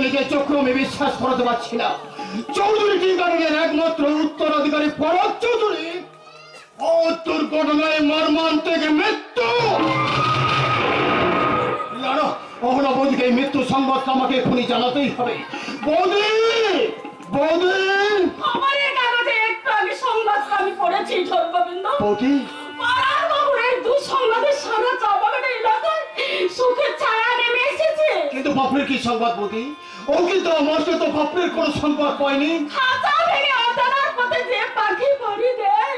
নিজের চক্র আমি বিশ্বাস করাতে পারছি না। চৌধুরী টি গার্ডেনের একমাত্র উত্তরাধিকারী পরাগ চৌধুরী দুর্ঘটনায় মর্মান্তিক মৃত্যু। অহনা বৌদিকে এই মৃত্যু সংবাদটা আমাকে এখনই জানাতেই হবে। বৌদি, বৌদি, খবরের কাগজে একটু আগে সংবাদটা আমি পড়েছি ঝড়গোবিন্দ। বৌদি, পাড়ার বাবুর এই দুঃসংবাদের সারা চা বাগানের এলাকায় সুখের ছায়া নেমে এসেছে। কিন্তু বাপের কি সংবাদ বৌদি? ও কিন্তু আমার সাথে তো বাপের কোনো সংবাদ পায়নি। খাঁচা ভেঙে অজানার পথে যে পাখি বাড়ি দেয়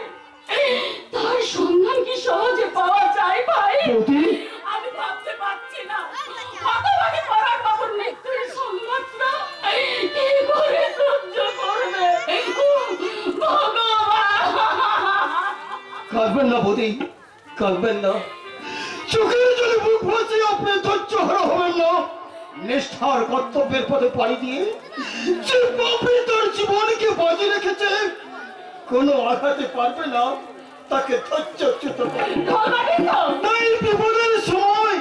তার সন্ধান কি সহজে পাওয়া যায় ভাই? বৌদি, আমি ভাবতে পারছি না হতভাগী পরার বাবুর মৃত্যুর সংবাদটা কি করে সহ্য করবে। ভগবান, কাঁদবেন না বৌদি, কাঁদবেন না। চোখের জলে বুক ভাসে আপনি ধৈর্য হারা হবেন না। নিষ্ঠার কর্তব্যের পথে পাড়ি দিয়ে যে পাপী তার জীবনকে বাজি রেখেছে, কোনো আঘাতে পারবে না তাকে ধৈর্যচ্যুত করে। তাই বিপদের সময়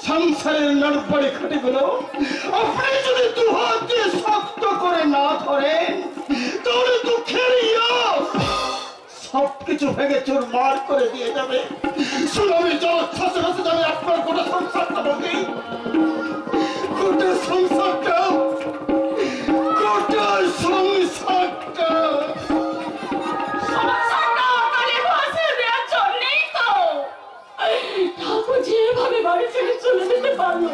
সংসারের নড়বড়ে খাটেগুলো আপনি যদি দুহাত দিয়ে শক্ত করে না ধরেন, তাহলে দুঃখের সবকিছু ভেঙে চুরমার করে দিয়ে যাবে। সুনামি জলোচ্ছ্বাসে ভেসে যাবে আপনার গোটা সংসারটা। বলি গোটা সংসারটা, গোটা সংসারটা। ঠাকুর যেভাবে বাড়ি ছেড়ে চলে যেতে পারলো,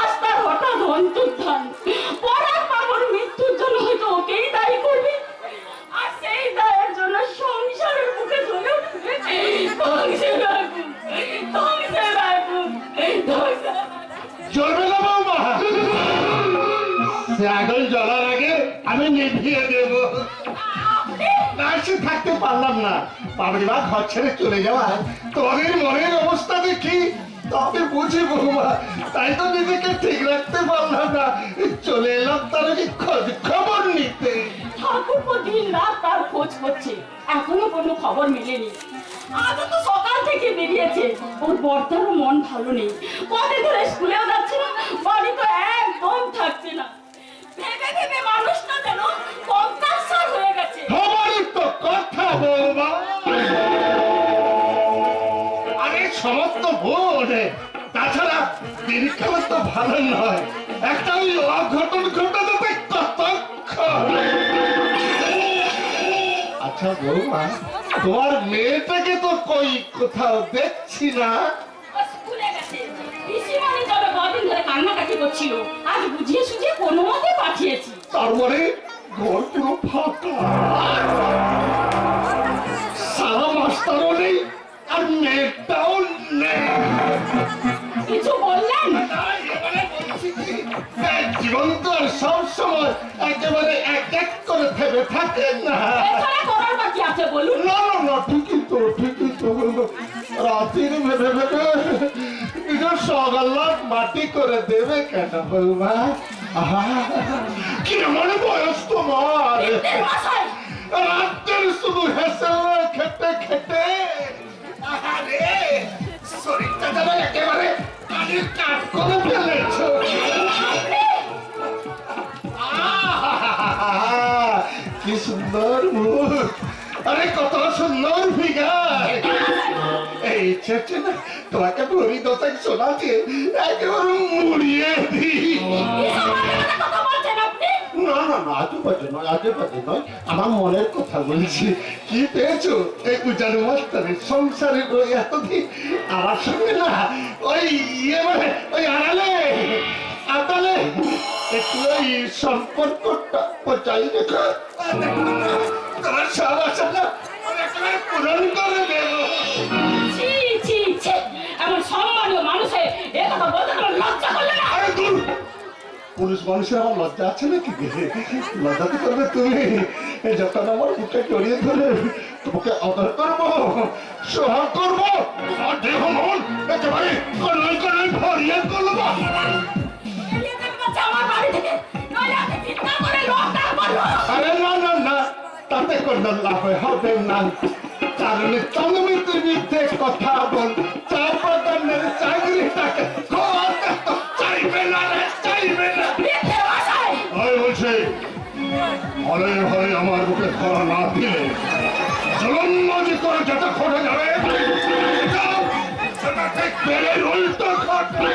আজ তার হঠাৎ অন্তর্ধান। পরাগ বাবুর মৃত্যুর জন্য হয়তো ওকেই দায়ী করবে, আর সেই দায়ের জন্য সংসারের মুখে জ্বলে উঠবে ধ্বংসের আগুন, ধ্বংসের আগুন, ধ্বংসের আগুন। জ্বলবে না বৌমা, সে আগুন জ্বলার আগে আমি নিভিয়ে দেব। না সে থাকতে পারলাম না, বাবরি মা ঘর ছেড়ে চলে যাওয়া তোমাদের মনের অবস্থা দেখি তবে বুঝি বৌমা। তাই তো নিজেকে ঠিক রাখতে পারলাম না, চলে এলাম তার আগে খোঁজ খবর নিতে। ঠাকুর দিন রাত তার খোঁজ করছে, এখনো কোনো খবর মেলেনি। আজও তো সকাল থেকে বেরিয়েছে। ওর বর্তারও মন ভালো নেই, কদিন ধরে স্কুলেও যাচ্ছে না, বাড়ি তো একদম থাকছে না। ভেবে ভেবে মানুষটা যেন কঙ্কালসার হয়ে গেছে। খবরই তো কথা বৌমা, আরে সমস্ত ভুল। তাছাড়া দিনকাল তো ভালো নয়, একটা ওই অঘটন ঘটাতে কতক্ষণ। আচ্ছা বৌমা, তোমার মেয়েটাকে তো কই কোথাও দেখছি না। ও স্কুলে গেছে, পিসিমণি যাবে কদিন ধরে কান্নাকাটি করছিল, আজ বুঝিয়ে সুঝিয়ে কোনো মতে পাঠিয়েছি। তারপরে ঘর পুরো ফাঁকা, সারা মাস্টারও নেই আর মেয়েটাও নেই। কিছু বললেন? জীবন তো আর সব সময় একেবারে এক এক করে ভেবে থাকেন না। এছাড়া করার বাকি আছে বলুন? না না না, ঠিকই তো, ঠিকই তো। রাতের ভেবে ভেবে নিজের সকাল্লাহ মাটি করে দেবে কেন বৌমা? কি এমন বয়স তোমার, রাতের শুধু হেসে খেতে খেতে শরীরটা যেন একেবারে পানির কাঠ করে ফেলেছ। কি সুন্দর মুখ, আরে কত সুন্দর ফিগার। এই ছেড়ছে না, তোমাকে ভরি দশাই শোনাচ্ছে একেবারে মুড়িয়ে দিই। না না না, আজে বাজে নয়, আজে বাজে নয়, আমার মনের কথা বলছি। কি পেয়েছো এই উজারু মাস্টারের সংসারের ওই এতদিন আমার সঙ্গে না ওই মানে ওই আড়ালে আদালে একটু ওই সম্পর্কটা বজায় রেখো। তোমার সব আশা না আমি একেবারে পূরণ করে দেব। এমন সম্মানীয় মানুষের এ কথা বলতে তোমার লজ্জা করলে না? আরে দূর, পুরুষ মানুষের আমার লজ্জা আছে নাকি? লজ্জা তো করবে তুমি, যখন আমার বুকে জড়িয়ে ধরে তোমাকে আদর করবো, সোহাগ করবো, আমার দেহ মন একেবারে কলাই কলাই ভরিয়ে করবো। আরে না না না, তাতে কোনো লাভ হবে না, কারণ চন্দ্রমিত্রের বিরুদ্ধে কথা বল চা প্রদানের চাকরিটাকে চাইবে না রে, চাইবে না। ভালো ভালো আমার বুকে ধরা না দিলে জলম্বাজি করে যেটা ঘটে যাবে সেটা ঠিক পেরের উল্টো ঘটবে।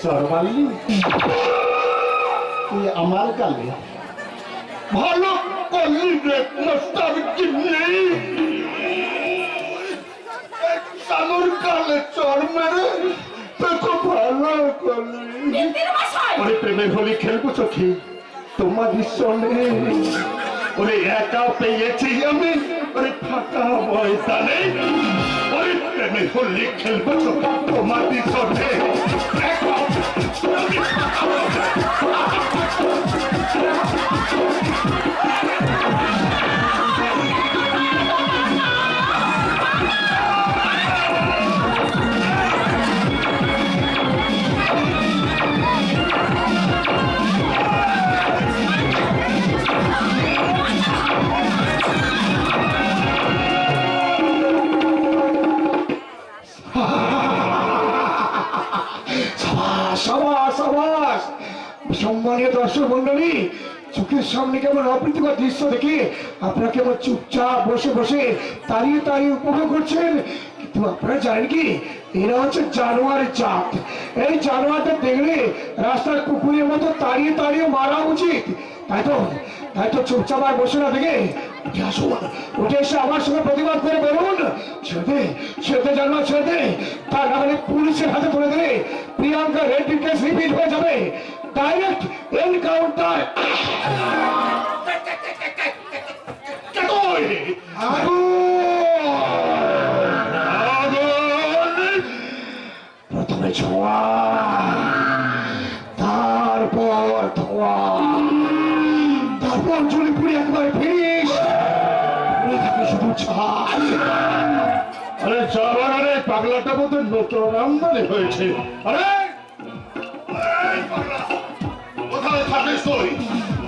চরমাল্লি তুই আমার কালে ভালো করলি রে মাস্টার কিন্নি সানুর কালে চর মেরে তোকে ভালো করলি। মন্ত্রী মশাই ওরে প্রেমের হোলি খেলবো চোখে তোমার সনে ওরে একা পেয়েছি আমি ওরে ফাঁকা ময়দানে ওরে প্রেমের হোলি খেলবো চোখে তোমার সনে সম্মানীয় দর্শক মন্ডলী, চোখের সামনে কেমন অপ্রীতিকর দৃশ্য দেখে আপনারা কেমন চুপচাপ বসে বসে দাঁড়িয়ে দাঁড়িয়ে উপভোগ করছেন, কিন্তু আপনারা জানেন কি এরা হচ্ছে জানোয়ারের জাত। এই জানোয়ারদের দেখলে রাস্তার কুকুরের মতো তাড়িয়ে তাড়িয়ে মারা উচিত। তাই তো চুপচাপ আর বসে না দেখে উঠে আসুন, উঠে এসে আমার সঙ্গে প্রতিবাদ করে বলুন ছেড়ে জানোয়ার ছেড়ে দে, তার নামে পুলিশের হাতে তুলে দিলে প্রিয়াঙ্কা রেড্ডি কেস রিপিট হয়ে যাবে। Direct encounter. প্রথমে ছোঁয়া, তারপর ধোয়া, তারপর জুড়ে পুড়ে একবারে ফিরিস থাকে শুধু ছাই। আরে চাবার আরে পাগলাটা বোধহয় নতুন আমদানি হয়েছে। আরে কোথায় থাকিস তুই?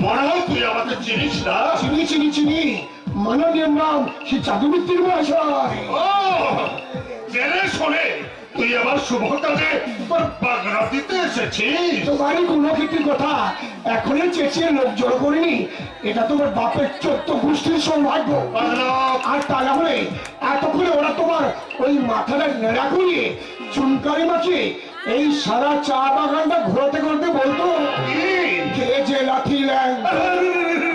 মনে হয় তুই আমাকে চিনিস না। চিনি মাননীয় নাম সে জাদুবিদ্যির মহাশয়। ও জেনে শোনে তুই আমার শুভ কাজে তোর পাগড়া দিতে এসেছিস। তোমারই গুণকীর্তির কথা এখনই চেঁচিয়ে লোক জড়ো করিনি, এটা তোমার বাপের 14 গোষ্ঠীর সৌভাগ্য। আর তা না হলে এতক্ষণে ওরা তোমার ওই মাথাটা নেড়া করিয়ে চুনকারি মাখিয়ে এই সারা চা বাগানটা ঘোরাতে ঘোরাতে বলতো কে যে লাঠি ল্যাং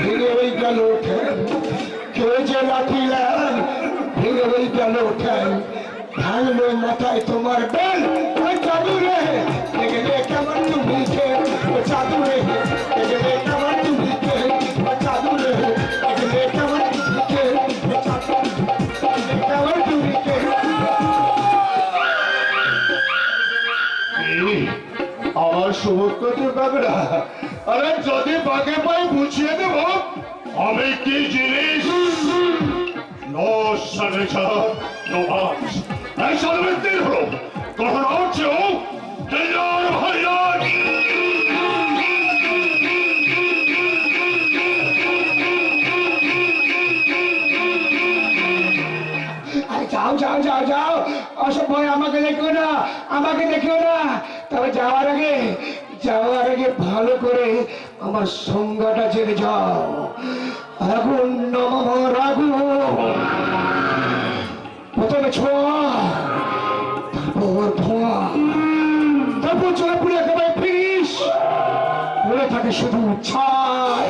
ভেঙে ওই গেল ঠ্যাং, কে যে লাঠি ল্যাং ভেঙে ওই গেল ঠ্যাং, ভাঙলো মাথায় তোমার বেল জাদু রে গেলে কেমন তুমি খে জাদু রে গেলে কেমন তুমি খে জাদু রে গেলে কেমন তুমি খে কেমন তুমি খে। আমার সমুদ্রের বাগড়া, আরে যদি বাগে পাই বুঝিয়ে দেব আমি কি জিনিস। নো সাগেচার নো আজ এই সালবেন্দির হলো তখন হচ্ছেও দিলার ভাইয়ার। যাও অসব ভয় আমাকে দেখো না, তবে যাওয়ার আগে ভালো করে আমার সংজ্ঞাটা জেনে যাও। আগুন নমঃ আগুন, প্রথমে ছোঁয়া, তারপর ধোঁয়া, তারপর চলে পুড়ে একেবারে ফিনিশ, পড়ে থাকে শুধু ছাই।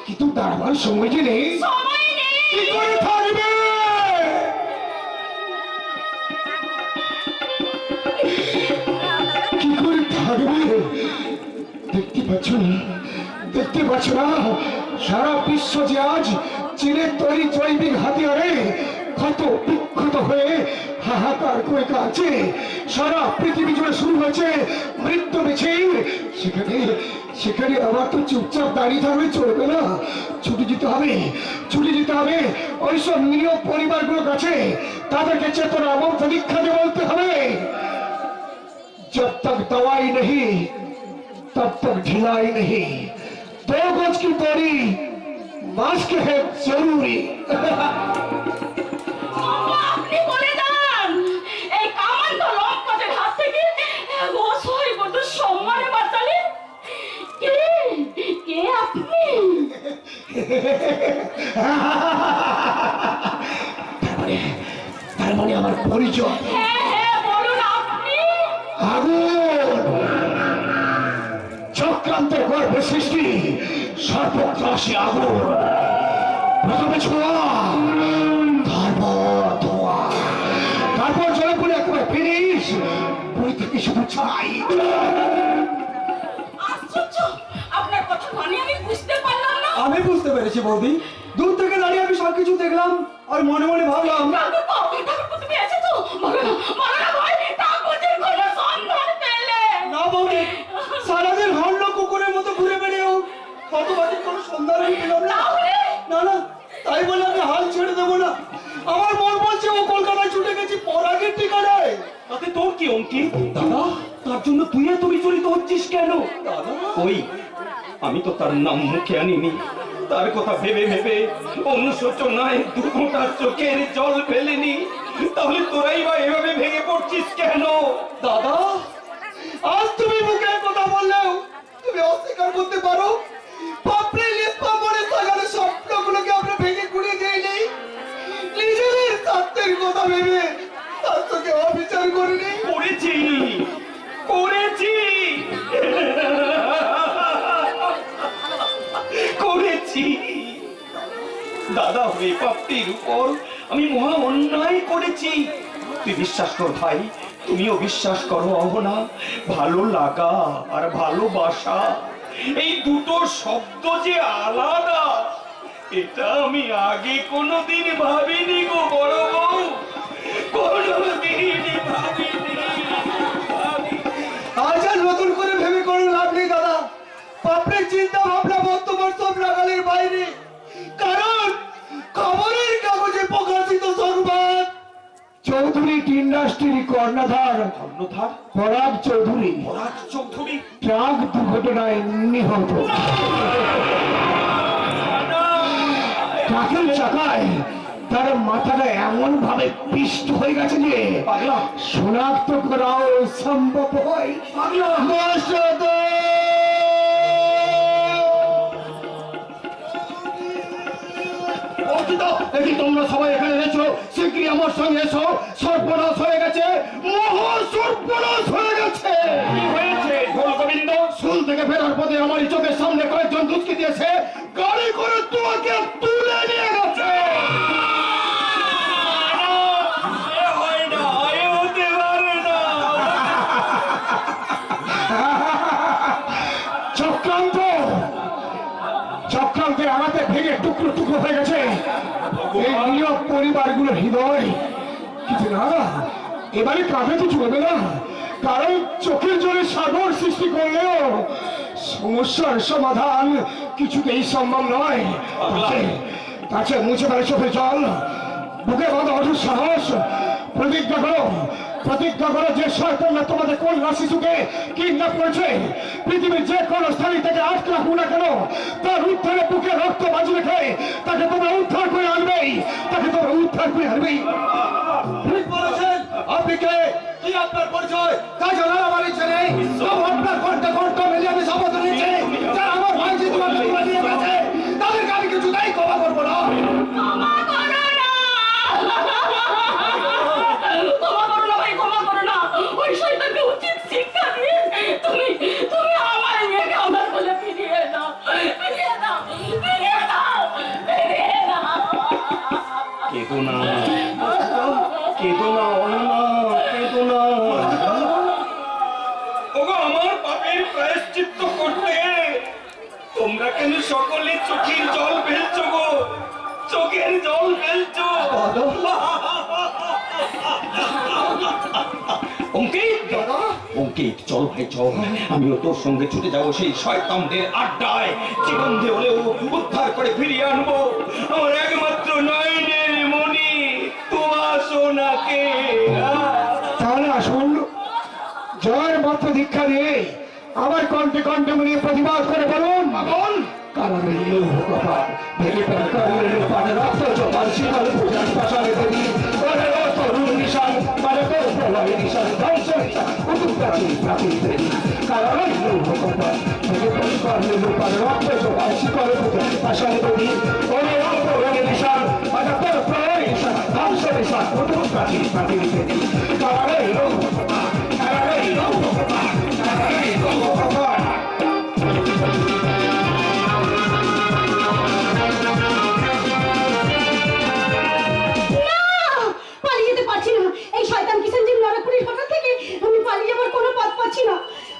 কিন্তু দাঁড়াবার সময় যে নেই, কি করে থাকবে? কি করে থাকবে? দেখতে পাচ্ছ না সারা বিশ্ব যে আজ চীনের তৈরি জৈবিক হাতিয়ারে ক্ষত বিক্ষত হয়ে হাহাকার করে কাছে, সারা পৃথিবী জুড়ে শুরু হয়েছে মৃত্যু মিছিল। সেখানে আবার তো চুপচাপ দাঁড়িয়ে থাকলে চলবে না, ছুটে যেতে হবে ওইসব নিরীহ পরিবারগুলোর কাছে, তাদেরকে চেতনা মন্ত্র দীক্ষা দিয়ে বলতে হবে जब तक दवाई नहीं तब तक ढिलाई नहीं, 2 गज की दूरी मास्क है जरूरी। আপনি? তার মানে আমার পরিচয় হ্যাঁ হ্যাঁ বলুন আপনি। আগুন, চক্রান্তের গর্ভে সৃষ্টি সর্বগ্রাসী আগুন। প্রথমে ছোঁয়া, তারপর ধোঁয়া, তারপর জলে পড়ে একেবারে ফিনিশ। বই থেকে শুধু ছাই। আশ্চর্য, আপনার কথা মানে আমি বুঝতে পারলাম না। আমি বুঝতে পেরেছি বৌদি, দূর থেকে দাঁড়িয়ে আমি সবকিছু দেখলাম আর মনে মনে ভাবলাম ঠাকুরপো, তুমি এসেছো? বলো না, বলো না ভাই, ঠাকুরের কোনো সন্ধান পেলে? না বৌদি, সারাদিন হন্য কুকুরের মতো ঘুরে বেড়েও হতবাজির কোনো সন্ধান আমি পেলাম না। তাহলে? না না, তাই বলে আমি হাল ছেড়ে দেবো না। আমার মন বলছে ও কলকাতায় ছুটে গেছি পরাগের ঠিকানায়। তাতে তোর কি অঙ্কিত? দাদা, তার জন্য তুই এত বিচলিত হচ্ছিস কেন? দাদা, ওই আমি তো তার নাম মুখে আনিনি। তার কথা ভেবে ভেবে অনুশোচনায় দুটা চোখের জল ফেলেনি। তাহলে তোরাই বা এভাবে ভেঙে পড়ছিস কেন? দাদা, আজ তুমি মুখে কথা বললেও তুমি অস্বীকার করতে পারো পাপড়ি লিপ্পা মনে থাকার স্বপ্নগুলোকে আমরা ভেঙে গুড়িয়ে দিইনি। নিজেদের স্বার্থের কথা ভেবে তার তোকে অবিচার করিনি। করেছি করেছি করেছি দাদা হয়ে পাপটির উপর আমি মহা অন্যায় করেছি। তুই বিশ্বাস কর ভাই, তুমিও বিশ্বাস করো অহনা। ভালো লাগা আর ভালোবাসা এই দুটো শব্দ যে আলাদা, এটা আমি আগে কোনোদিন ভাবিনি গো বড় বউ, কোনোদিন ভাবিনি। আজ আর নতুন করে ভেবে কোনো লাভ নেই দাদা। পাপড়ির চিন্তা ভাবনা বর্তমান সব নাগালের বাইরে। কারণ খবরের কাগজে প্রকাশিত সংবাদ, চৌধুরী ইন্ডাস্ট্রির কর্ণধার কর্ণধার পরাগ চৌধুরী পরাগ চৌধুরী ট্রাক দুর্ঘটনায় নিহত। ট্রাকের চাকায় তার মাথাটা এমন ভাবে পিষ্ট হয়ে গেছে যে পাগলা শনাক্ত করাও সম্ভব হয়। পাগলা এটি তোমরা সবাই এখানে এসেছো, শীঘ্রই আমার সঙ্গে এসো। সর্বনাশ হয়ে গেছে, মহা সর্বনাশ হয়ে গেছে। কি হয়েছে ঢোল গোবিন্দ? স্কুল থেকে ফেরার পথে আমার চোখের সামনে কয়েকজন দুষ্কৃতী এসে গাড়ি করে তোমাকে তুলে নিয়ে গেছে। চক্রান্ত, চক্রান্তের আঘাতে ভেঙে টুকরো টুকরো হয়ে গেছে এই নিয়োগ পরিবারগুলোর হৃদয়। কিছু না, এবারে কাঁধে তো চলবে না। কারণ চোখের জলে সাগর সৃষ্টি করলেও সমস্যার সমাধান কিছুতেই সম্ভব নয়। কাছে মুছে ফেলে চোখের জল, বুকে বাঁধা অটুট সাহস। প্রতিজ্ঞা করো, প্রতিজ্ঞা করো যে শয়তানরা তোমাদের কন্যা শিশুকে কিডন্যাপ করেছে, পৃথিবীর যে কোনো স্থানে থেকে আটকে রাখুক না কেন, তার উদ্ধারে বুকে রক্ত বাজি রেখে তাকে তোমরা উদ্ধার করে আনবেই, তাকে তোমরা উদ্ধার করে আনবেই। ঠিক বলেছেন। আপনি কে? কি আপনার পরিচয়? তা জানার আমার ইচ্ছে নেই। সব আপনার ঘন্টা ঘন্টা মিলিয়ে আমি শপথ নিচ্ছি, যারা আমার ভাই যে তোমাকে তুলে নিয়ে গেছে তাদেরকে আমি কিছুতেই ক্ষমা করবো না। ক্ষমা করো না, ক্ষমা করো না ভাই, ক্ষমা করো না। ওই শয়তানকে উচিত শিক্ষা দিয়ে তুমি তুমি আমার মেয়েকে আমার কোলে ফিরিয়ে দাও, ফিরিয়ে দাও, ফিরিয়ে দাও, ফিরিয়ে দাও। কেঁদো না, কেঁদো না অননা, কেঁদো না। ওগো, আমার পাপের প্রায়শ্চিত্ত করতে তোমরা কেন সকলে চোখের জল ফেলছো গো? চোখের জল ফেলছো। অঙ্কিত, অঙ্কিত, চল ভাই চল, আমিও তোর সঙ্গে ছুটে যাবো সেই শয়তানদের আড্ডায়। জীবন দিয়ে হলেও উদ্ধার করে ফিরিয়ে আনবো আমার একমাত্র নয়নের মণি তোমার সোনাকে। তাহলে আসুন, জয়ের মাত্র দীক্ষা দিয়ে আমার কণ্ঠে কণ্ঠে মিলিয়ে প্রতিবাদ করে বলুন। বল কারণের লোহ কপাল ভেঙে ফেলা কারণের পানে রক্ত জমার শিকল পূজার পাশারে দেবী তরুণ নিশান মানে হয় নিশার দর্শন উঠুক প্রাচীর প্রাচীর প্রেমী কারণ ভূকম্পন থেকে পরিকর নিরূপণ রক্ত জোগায় শিকড় বুকে আসানে কবি ওরে রক্ত রঙে নিশার অজাতর প্রলয় নিশার ধ্বংস নিশার উঠুক প্রাচীর প্রাচীর প্রেমী কারণ ভূকম্পন কারণ ভূকম্পন কারণ ভূকম্পন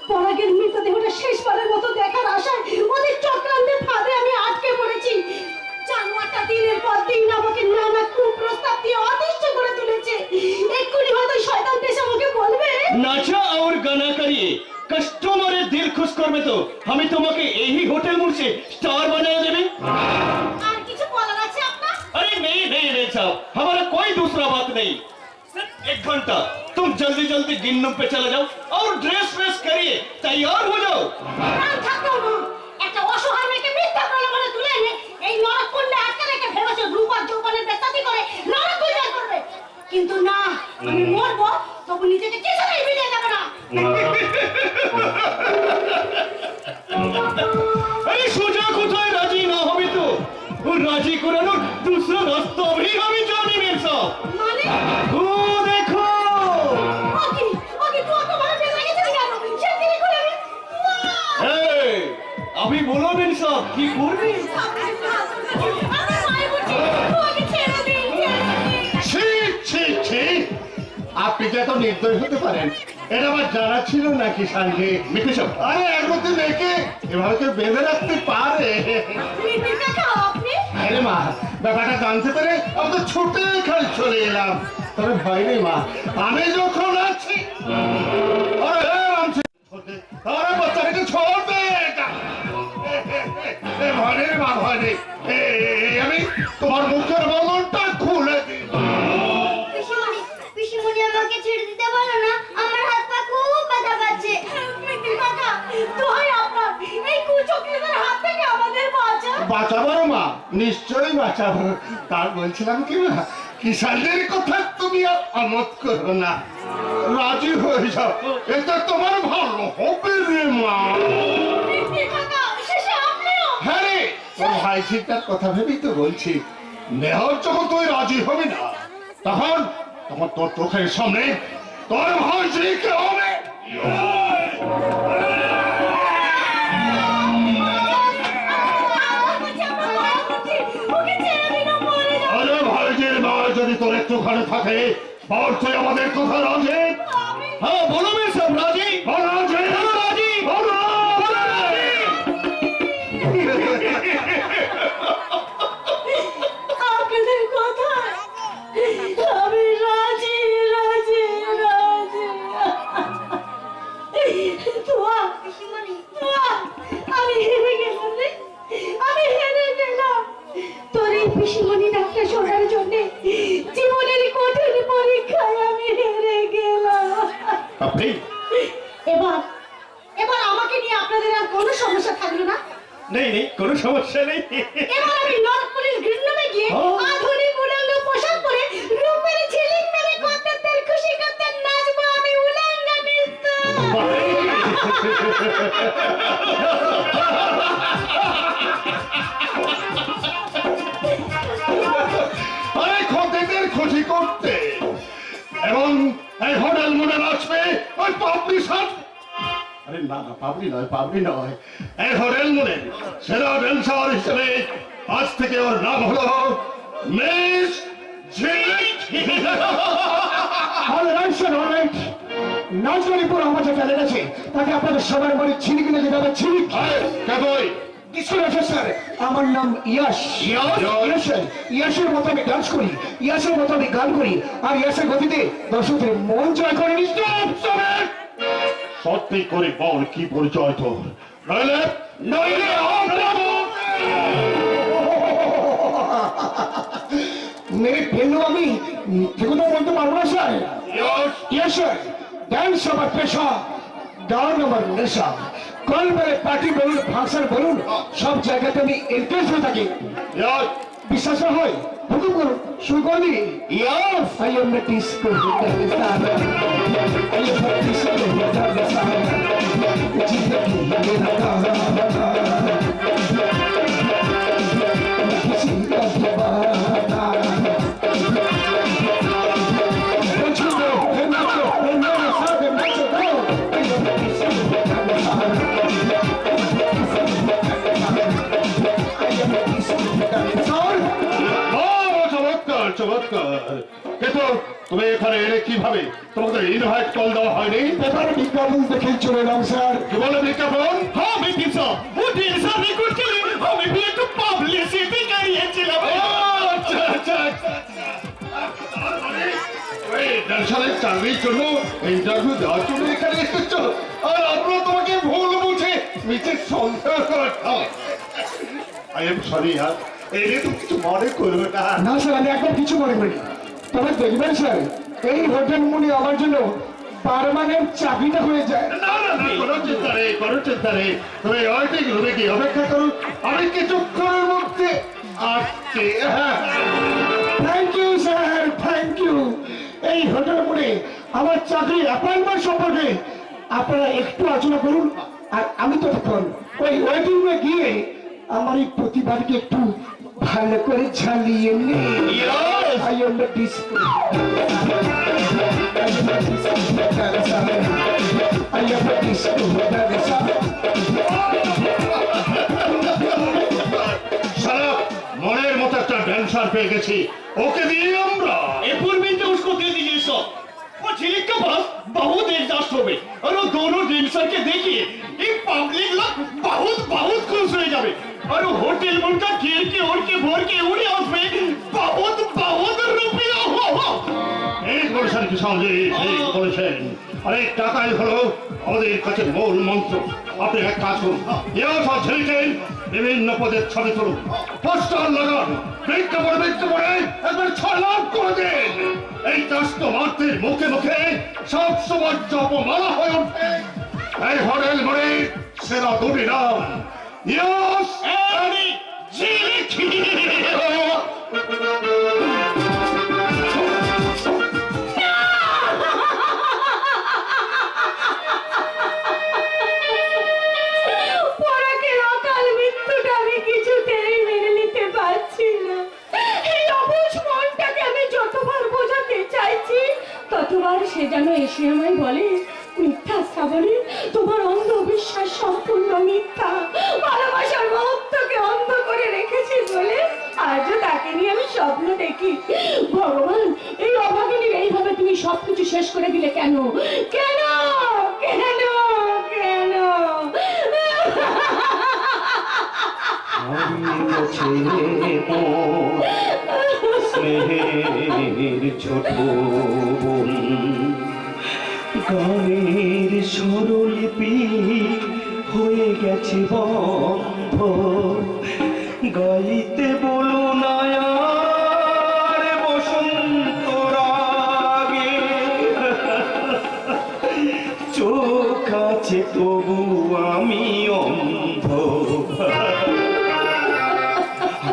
পরাগের মৃতদেহটা শেষবারের মতো দেখার আশায় ওদের চক্রান্তের ফাঁদে আমি আটকে পড়েছি। জানোয়ারটা দিনের পর দিন আমাকে নানা কুপ্রস্তাব দিয়ে অতিষ্ঠ করে তুলেছে। এক্ষুনি হয়তো শয়তান দেশ আমাকে বলবে নাচা और गाना करिए कस्टमर दिल खुश करবে তো আমি তোমাকে এই হোটেল মুছে স্টার বানিয়ে দেবে। আর কিছু বলার আছে আপনার? अरे नहीं नहीं नहीं साहब हमारा कोई दूसरा बात नहीं सिर्फ 1 घंटा तुम जल्दी जल्दी गिन्नम पे चले जाओ और ड्रेस व्रेस करिए तैयार हो जाओ। প্রাণ থাকলেও না, একটা অসহায় মেয়েকে মিথ্যা প্রলোভনে তুলে এনে এই নরককুণ্ডে আটকে রেখে ভেবেছে রূপার যৌবনের বেস্তাতি করে নরক উদ্ধার করবে। কিন্তু না, আমি মরবো তবু নিজেকে কিছুতেই বিলিয়ে দেবো না। अरे सोचा কোথায় রাজি না হবে তো ও রাজি করানোর दूसरा रास्ता भी हमें जाने मेरे साहब। মানে ও দেখো ওকে ওকে তুই তো ভালো বেলা গেছিস কেন? সে দিনে করে আমি এই अभी बोलो मेरे साहब কি করবে? আমি মায়ের বলছি ওকে ছেড়ে দিন, ছেড়ে দিন। ছি ছি ছি আপনি যে এত নির্দয় হতে পারেন এটা আমার জানা ছিল নাকি সাঙ্গে মিঠু সব আরে একমধ্যে মেয়েকে এভাবে কেউ বেঁধে রাখতে পারে মিথ্যা খাও আপনি? আরে মা ব্যাপারটা জানতে পেরে আমি তো ছুটে খালি চলে এলাম তবে ভয় নেই মা আমি যখন আছি আরে রামছে আরে বাচ্চাটাকে ছোড় দে ভয় নেই মা ভয় নেই আমি তোমার মুখের বদলটা খুলে দিই পিসিমণি পিসিমণি আমাকে ছেড়ে দিতে বলো না, আমার হাত পা খুব ব্যথা পাচ্ছে। মিথ্যে কাকা দোহাই আপনার এই কুচক্রীদের হাত থেকে আমাদের বাঁচা। বাঁচাবো মা নিশ্চয়ই বাঁচাবো তার বলছিলাম কি মা কিষানদের কথা তুমি আর আমোদ করো না রাজি হয়ে যাও এটা তোমার ভালো হবে রে মা মিথ্যে কাকা শেষে আপনিও? হ্যাঁ রে তোর ভাই ছিটার কথা ভেবেই তো বলছি নেহর যখন তুই রাজি হবি না তখন তখন তোর চোখের সামনে তোর ভাই ঝিকে হবে ওকে ছেড়ে দিন, মরে যাবো। আরে ভাইজির নয় যদি তোর একটুখানে থাকে বল তুই আমাদের কথা রাজি हाँ बोलो मेरे साहब राजी বল রাজি बोलो राजी বল রাজি আপনাদের কথা আমি রাজি রাজি রাজি। তোয়া পিসিমণি তোয়া আমি হেরে গেলাম রে, আমি হেরে গেলাম। তোর এই পিসিমণি ডাক্তার শোনার জন্য জীবনের কঠিন পরীক্ষায় আমি হেরে গেলাম। আপনি এবার এবার আমাকে নিয়ে আপনাদের আর কোনো সমস্যা থাকলো না। नहीं नहीं कोई समस्या नहीं এবার আমি নরকপুরীর গৃহণে গিয়ে ও। আধুনিক উলঙ্গ পোশাক পরে রূপের ঝিলিক মেরে কর্তাদের খুশি করতে নাচবো আমি উলঙ্গ নৃত্য। আরে খোদেদের খুশি করতে এবং এই হোটেল মনে আসবে ওই পাবলি সাজ আরে না না পাবলি নয় এই হোটেল মনে সেরা ড্যান্সার হিসেবে আজ থেকে ওর নাম হলো মিস ঝিলিক অলরাইট নাচগরিপুর আমাদের চলে গেছে তাকে আপনাদের সবার বাড়ি ছিনিক নিয়ে যেতে হবে ছিনিক কে বই স্যার আমার নাম ইয়াশ স্যার ইয়াশের মতো আমি ডান্স করি ইয়াশের মতো আমি গান করি আর ইয়াশের গতিতে দর্শকদের মন জয় করে নি সত্যি করে বল কি পরিচয় তোর নইলে নইলে মেরে ফেললো আমি ঠিকমতো বলতে পারবো না স্যার ইয়েস স্যার ডান্স আমার পেশা গান আমার নেশা কল বলে পার্টি বলুন ফাংশন বলুন সব জায়গাতে আমি ইন্টারেস্ট হয়ে থাকি বিশ্বাস না হয় হুকুম করুন, শুরু করবি? Yes, I am the disco dancer. I am the disco dancer. जिंदगी मेरा गाना, किसी का दीवाना। नाचो, नाचो, मेरे साथ नाचो, go. I am the disco চমৎকার চমৎকার। কিন্তু তুমি এখানে এলে কিভাবে? তোমাদের ইনভাইট কল দেওয়া হয়নি? পেপারে বিজ্ঞাপন দেখে চলে এলাম স্যার। কি বলে বিজ্ঞাপন? हाँ बेटी साहब वो टेंशन रिकॉर्ड के लिए हमें भी एक पब्लिसिटी करिएছিলাম। আচ্ছা আচ্ছা আচ্ছা। ওই দর্শনের চাকরির জন্য ইন্টারভিউ দেওয়ার জন্য এখানে এসেছো, আর আমরা তোমাকে ভুল বুঝে নিচে সন্দেহ করতাম। আই এম সরি আর এনে তো কিছু মনে করবে না। না স্যার, আমি একদম কিছু মনে করিনি। তবে দেখবেন স্যার, এই হোটেল মুনি আমার জন্য পার্মানেন্ট চাকরিটা হয়ে যায়। না না না, কোনো চিন্তা নেই, কোনো চিন্তা নেই। তুমি ওয়েটিং রুমে গিয়ে অপেক্ষা করো, আমি কিছুক্ষণের মধ্যে আসছি। Thank you sir, thank you. এই হোটেল মুনি আমার চাকরির অ্যাপয়েন্টমেন্ট সম্পর্কে আপনারা একটু আলোচনা করুন, আর আমি ততক্ষণ ওই ওয়েটিং রুমে গিয়ে আমার এই প্রতিভাকে একটু ভালো করে ঝালিয়ে নিই। I am the disco. I am the disco dancer. I am the disco dancer. সারা মনের মতো একটা ড্যান্সার পেয়ে গেছি, ওকে দিয়ে আমরা अपार्टमेंट में उसको दे दीजिए सब। वो झिलिक के पास बहुत एडजस्ट हो गए और वो दोनों डेंसर के देखिए ये पब्लिक लोग बहुत बहुत खुश हो जावे और वो होटल में उनका घेर के और के भोर के उड़ी हाउस में बहुत बहुत रुपया हो। এই বলেছেন কিশোরজি, ঠিক বলেছেন। আরে টাকাই হলো আমাদের কাছে মূল মন্ত্র। আপনি এক কাজ করুন, ঝিলকেন বিভিন্ন পদের ছবি তুলুন, পোস্টার লাগান, বিজ্ঞাপনে একবার 6 লাখ করে দেন। এই কাস্টমারদের মুখে মুখে সব সময় জপমালা হয়ে ওঠে এই হোটেল মোড়ে সেরা দুটি নাম, ইয়স अरे झिलिक পরাকের অকাল মৃত্যুটা আমি কিছুতেই মেনে নিতে পারছি না। এই অবুঝ মনটাকে আমি যতবার বোঝাতে চাইছি, ততবার সে যেন এসে আমায় বলে, মিথ্যা শ্রাবণী, তোমার অন্ধবিশ্বাস সম্পূর্ণ মিথ্যা। ভালোবাসার মুহূর্তকে অন্ধ করে রেখেছি বলে আজও তাকে নিয়ে আমি স্বপ্ন দেখি। ভগবান, এই অভাগিনীর এইভাবে তুমি সবকিছু শেষ করে দিলে কেন? কেন কেন কেন? স্নেহের ছোট বোন গানের স্বরলিপি হয়ে গেছে বন্ধ, গাইতে বলো না আর বসন্ত রাগে। চোখ আছে তবু আমি অন্ধ,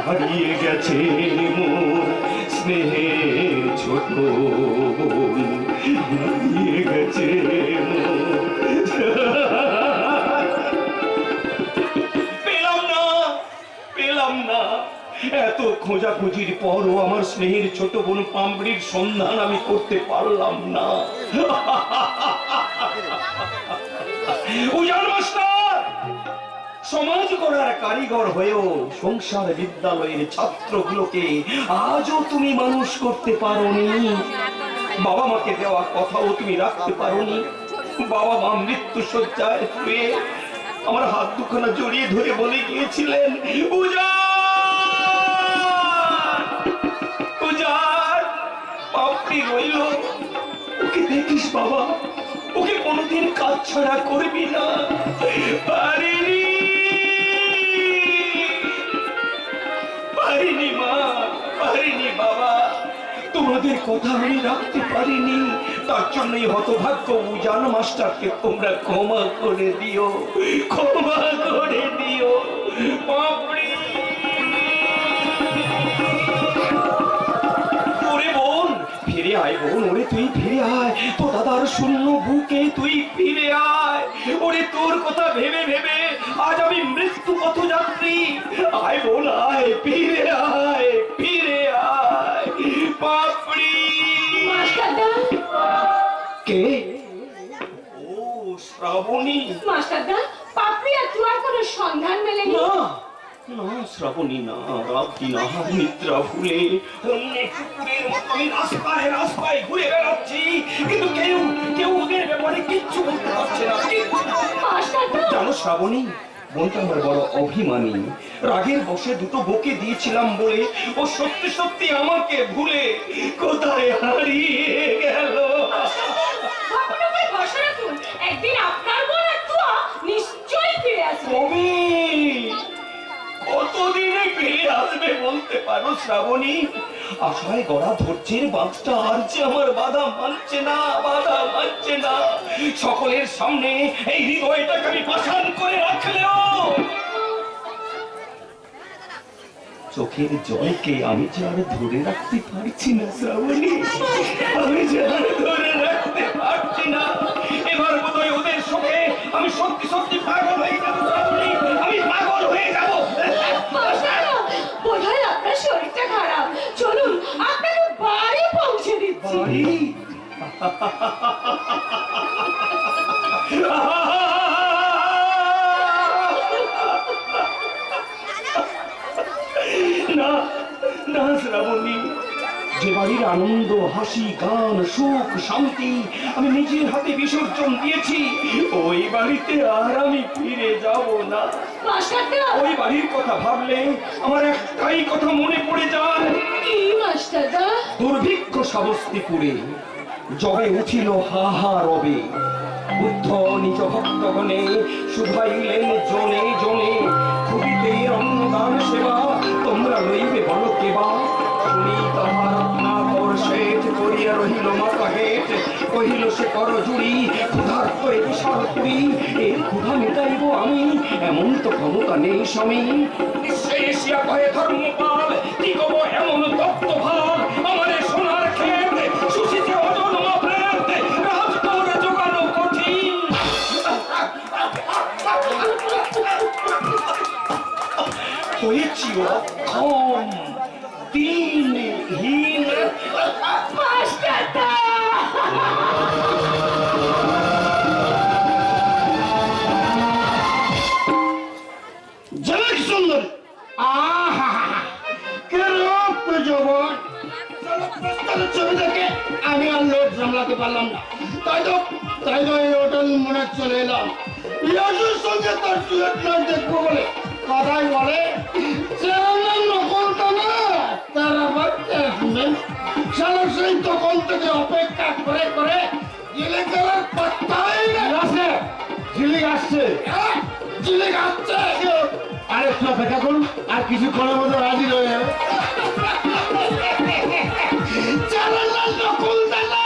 হারিয়ে গেছে মোর স্নেহের ছোট বোন, হারিয়ে গেছে পেলাম না। এত খোঁজাখুঁজির পরও আমার স্নেহের ছোট বোন পামড়ির সন্ধান আমি করতে পারলাম না। উজান মাস্টার, সমাজ গড়ার কারিগর হয়েও সংসার বিদ্যালয়ের ছাত্রগুলোকে আজও তুমি মানুষ করতে পারোনি। বাবা মাকে দেওয়া কথাও তুমি রাখতে পারোনি। বাবা মা মৃত্যু শয্যায় শুয়ে আমার হাত দুখানা জড়িয়ে ধরে বলে গিয়েছিলেন, উজান পাপড়ি রইল, ওকে দেখিস বাবা, ওকে কোনোদিন কাজ ছাড়া করবি না। পারিনি মা, পারিনি বাবা, তোমাদের কথা আমি রাখতে পারিনি। তার জন্যই হতভাগ্য উজান মাস্টারকে তোমরা ক্ষমা করে দিও, ক্ষমা করে দিও। পাপড়ি বোন ওরে তুই ফিরে আয়, তো দাদার শূন্য বুকে তুই ফিরে আয়। ওরে তোর কথা ভেবে ভেবে আজ আমি মৃত্যু পথযাত্রী। আয় বোন আয়, ফিরে আয়, ফিরে আয় পাপড়ি। মাস্টারদা, কে? ও শ্রাবণী। মাস্টারদা, পাপড়ি আর তোমার কোনো সন্ধান মেলেনি? না না শ্রাবণী না, রাত্রি না, নিদ্রা ভুলে অন্য কুকুরের মতো আমি রাস্তায় রাস্তায় ঘুরে বেড়াচ্ছি, কিন্তু কেউ কেউ ওদের ব্যাপারে কিচ্ছু বলতে পারছে না। মাস্টারদা, জানো শ্রাবণী, বোনটা আমার বড় অভিমানী। রাগের বসে দুটো বকে দিয়েছিলাম বলে ও সত্যি সত্যি আমাকে ভুলে কোথায় হারিয়ে গেল। আপনার উপরে ভরসা রাখুন, একদিন আপনার বোন আর তুয়া নিশ্চয়ই ফিরে আসবে। কবে, কতদিনে ফিরে আসবে বলতে পারো শ্রাবণী? আশায় গড়া ধৈর্যের বাঁধটা আর যে আমার বাধা মানছে না, বাধা মানছে না। সকলের সামনে এই হৃদয়টাকে আমি পাষাণ করে রাখলেও চোখের জলকে আমি যে আর ধরে রাখতে পারছি না শ্রাবণী, আমি যে আর ধরে রাখতে পারছি না। এবার বোধহয় ওদের সঙ্গে আমি সত্যি সত্যি পাগল হয়ে যাবো শ্রাবণী, আমি পাগল হয়ে যাবো। মাস্টারদা, বোধহয় আপনার শরীরটা খারাপ, চলুন আপনাকে বাড়ি পৌঁছে দিচ্ছি। বাড়ি? না না শ্রাবণী, যে বাড়ির আনন্দ, হাসি, গান, সুখ, শান্তি আমি নিজের হাতে বিসর্জন দিয়েছি, ওই বাড়িতে আর আমি ফিরে যাব না। মাস্টারদা, ওই বাড়ির কথা ভাবলে আমার একটাই কথা মনে পড়ে যায়। কি মাস্টারদা? দুর্ভিক্ষ সাবস্তিপুরে জবে উঠিল হাহা রবে, বুদ্ধ নিজ ভক্তগণে শুধাইলেন জনে জনে, খুবিতে অন্নদান সেবা তোমরা লইবে বলো কেবা। শুনি তাহার আপনার শেঠ করিয়া রহিল মাথা হেট, কহিল সে কর জুড়ি ক্ষুধার্ত এ বিশাল পুরী, এর ক্ষুধা মেটাইব আমি, এমন তো ক্ষমতা নেই স্বামী। বিশ্বে এশিয়া কহে ধর্মপাল, কি কব এমন তত্ত্ব ভাব, আমারে সোনার ক্ষেত সুশীতে অজন্ম প্রেত, রাজপুর জোগানো কঠিন। হয়েছি অক্ষম, দিনহীন। মাস্টারদা, জনক সুন্দর, আহা কে রূপ যৌবন! প্রস্তাবের ছবি দেখে আমি আর লোক সামলাতে পারলাম না, তাই তো এই হোটেল মনে চলে এলাম। ইয়াসুর সঙ্গে তার চুয়েট নাচ দেখবো বলে কথাই বলে, চেয়ারম্যান নকলটা না তার আবার চেয়ারম্যান। সারা সেই তখন থেকে অপেক্ষা করে করে ঝিলিক গেলার পাত্তাই আসছে। ঝিলিক আসছে, ঝিলিক আসছে। আরে একটু অপেক্ষা করুন, আর কিছুক্ষণের মধ্যে রাজি হয়ে যাবে। চেয়ারম্যান নকলটা না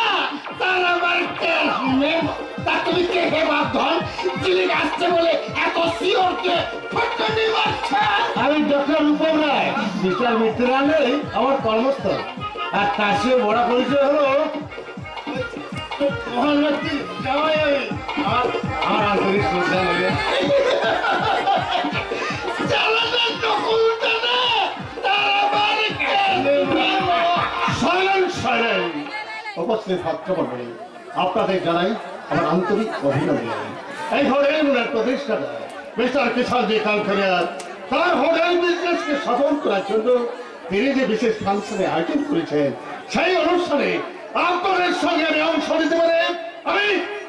তার আবার চেয়ারম্যান। তা তুমি কে হে বাপধন? ঝিলিক আসছে বলে এত শিওরকে ফটকনি মারছে। আমি ডক্টর রূপম রায়, মিস্টার মিত্রালয় আমার কর্মস্থল, আর তার চেয়ে বড় পরিচয় হলো মহানবী জামাই। আমার আন্তরিক শ্রদ্ধা নেবে। উপস্থিত ভক্তমণ্ডলী, আপনাদের জানাই আমার আন্তরিক অভিনন্দন। এই হোটেলের প্রতিষ্ঠাতা মিস্টার কিশোরজি কালখরিয়ার তার হোটেল বিজনেসকে সফল করার জন্য তিনি যে বিশেষ ফাংশনে আয়োজন করেছেন, সেই অনুষ্ঠানে আপনাদের সঙ্গে আমি অংশ নিতে পারে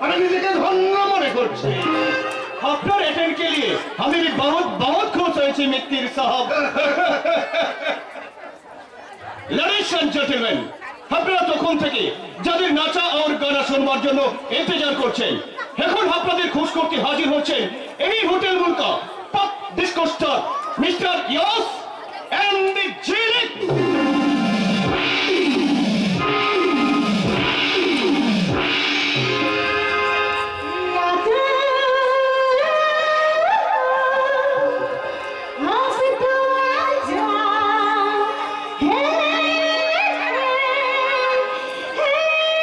আমি নিজেকে ধন্য মনে করছি। আপনার अटेंड के लिए हमें भी बहुत बहुत खुश হয়েছি মিত্তির সাহেব। Ladies and gentlemen, আপনারা তখন থেকে যাদের নাচা আর গানা শুনবার জন্য ইন্তজার করছেন, এখন আপনাদের খোঁজ করতে হাজির হচ্ছেন এই হোটেল মুলকা পপ ডিস্কো স্টার মিস্টার ইয়াস এন্ড দি ঝিলিক। Hey, hey, hey, hey.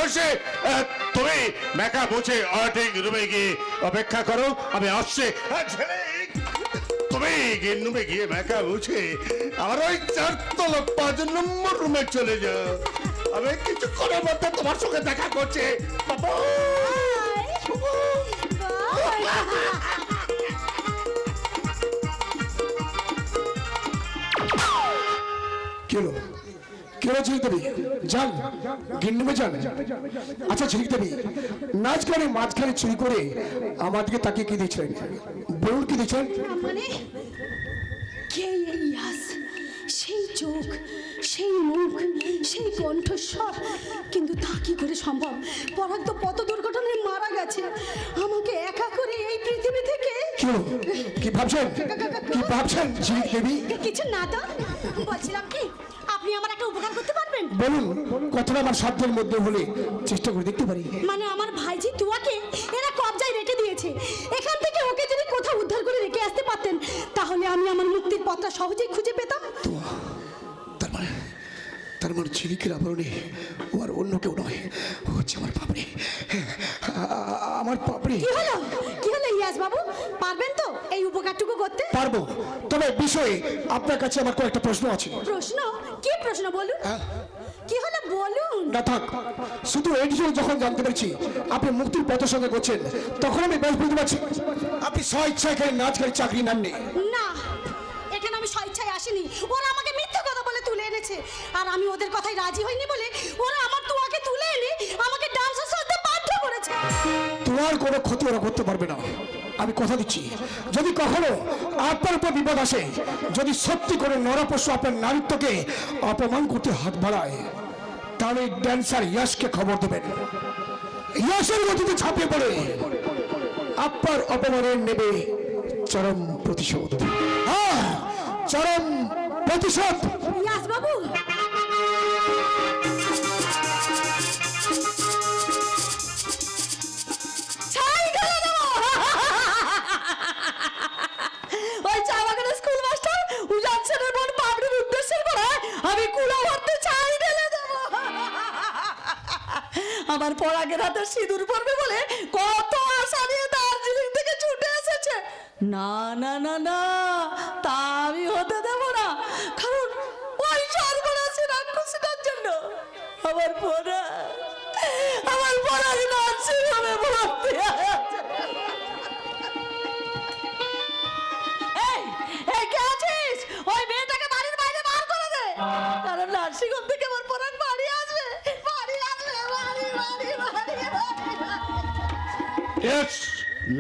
অবশ্যই, তুমি মেকআপ মুছে আর্টিং রুমে গিয়ে অপেক্ষা করো, আমি আসছি। তুমি রুমে গিয়ে মেকআপ মুছে আমার ওই 4তলা 5 নম্বর রুমে চলে যাও। আমি কিছুক্ষণের মধ্যে তোমার সঙ্গে দেখা করছে। বাবা কেলো কেলো ঝিলিক দেবী যান গিন্নুমে যান। আচ্ছা ঝিলিক দেবী, নাচ গানে মাঝখানে চুরি করে আমার দিকে তাকিয়ে কি দিয়েছিলেন বলুন, কি দিয়েছেন? মানে কে এই ইয়াস? সেই চোখ, সেই মুখ, সেই কণ্ঠস্বর, কিন্তু তা কি করে সম্ভব? পরাগ তো পথ দুর্ঘটনায় মারা গেছে, আমাকে একা করে এই পৃথিবী থেকে। কেলো কি ভাবছেন, কি ভাবছেন ঝিলিক দেবী? কিছু না তো, বলছিলাম কি আপনি আমার একটা উপকার করতে পারবেন? বলুন, কথাটা আমার সাধ্যের মধ্যে হলে চেষ্টা করে দেখতে পারি। মানে আমার ভাইজি তুয়াকে এরা কবজায় রেখে দিয়েছে, এখান থেকে ওকে যদি কোথাও উদ্ধার করে রেখে আসতে পারতেন তাহলে আমি আমার মুক্তির পথটা সহজেই খুঁজে পেতাম। তার মানে ঝিলিকের আবরণে ও আর অন্য কেউ নয়, ও হচ্ছে আমার পাপড়ি, আমার পাপড়ি। কি হলো, কি হলো ইয়াস বাবু, পারবেন তো এই উপকারটুকু করতে? পারবো, তবে বিষয়ে আপনার কাছে আমার কয়েকটা প্রশ্ন আছে। প্রশ্ন? কি প্রশ্ন বলুন? কি হলো বলুন। না থাক, শুধু এই বিষয়ে যখন জানতে পেরেছি আপনি মুক্তির পথের সঙ্গে করছেন, তখন আমি বেশ বুঝতে পারছি আপনি স্বেচ্ছায় এখানে নাচ গাড়ি চাকরি নেননি। না, এখানে আমি স্বেচ্ছায় আসিনি, ওরা আমাকে মিথ্যে কথা বলে তুলে এনেছে, আর আমি ওদের কথায় রাজি হইনি বলে ওরা আমার তুয়াকে তুলে এনে আমাকে ডান্সার সাজতে বাধ্য করেছে। তোমার কোনো ক্ষতি ওরা করতে পারবে না, আমি কথা দিচ্ছি। যদি কখনো আপনার উপর বিপদ আসে, যদি সত্যি করে নরপশু আপনার নারীত্বকে অপমান করতে হাত বাড়ায়, তাহলে ড্যান্সার ইয়াসকে খবর দেবেন। ইয়াসের গতিতে ছাপিয়ে পড়ে আপনার অপমানের নেবে চরম প্রতিশোধ। হ্যাঁ, চরম প্রতিশোধ। ইয়াস বাবু, ছাই গেল না। ওই চা বাগানের স্কুল মাস্টার উজান সেনের বোন পাবড়ির উদ্দেশ্যে করে আমি কুলো ভরতে ছাই ঢেলে দেব। আমার পরাগের হাতে সিঁদুর পড়বে বলে কত আশা নিয়ে দার্জিলিং থেকে ছুটে এসেছে। না না না না, তা আমি হতে দেব না, কারণ ওই সর্বনাশী রাক্ষসীটার জন্য আমার পরাগ নার্সিং হোমে ভর্তি আছে। এই কে আছিস? ওই মেয়েটাকে বাড়ির বাইরে বার করে দে, কারণ নার্সিং হোম থেকে আমার পরাগ বাড়ি আসবে, বাড়ি আসবে, বাড়ি। Yes,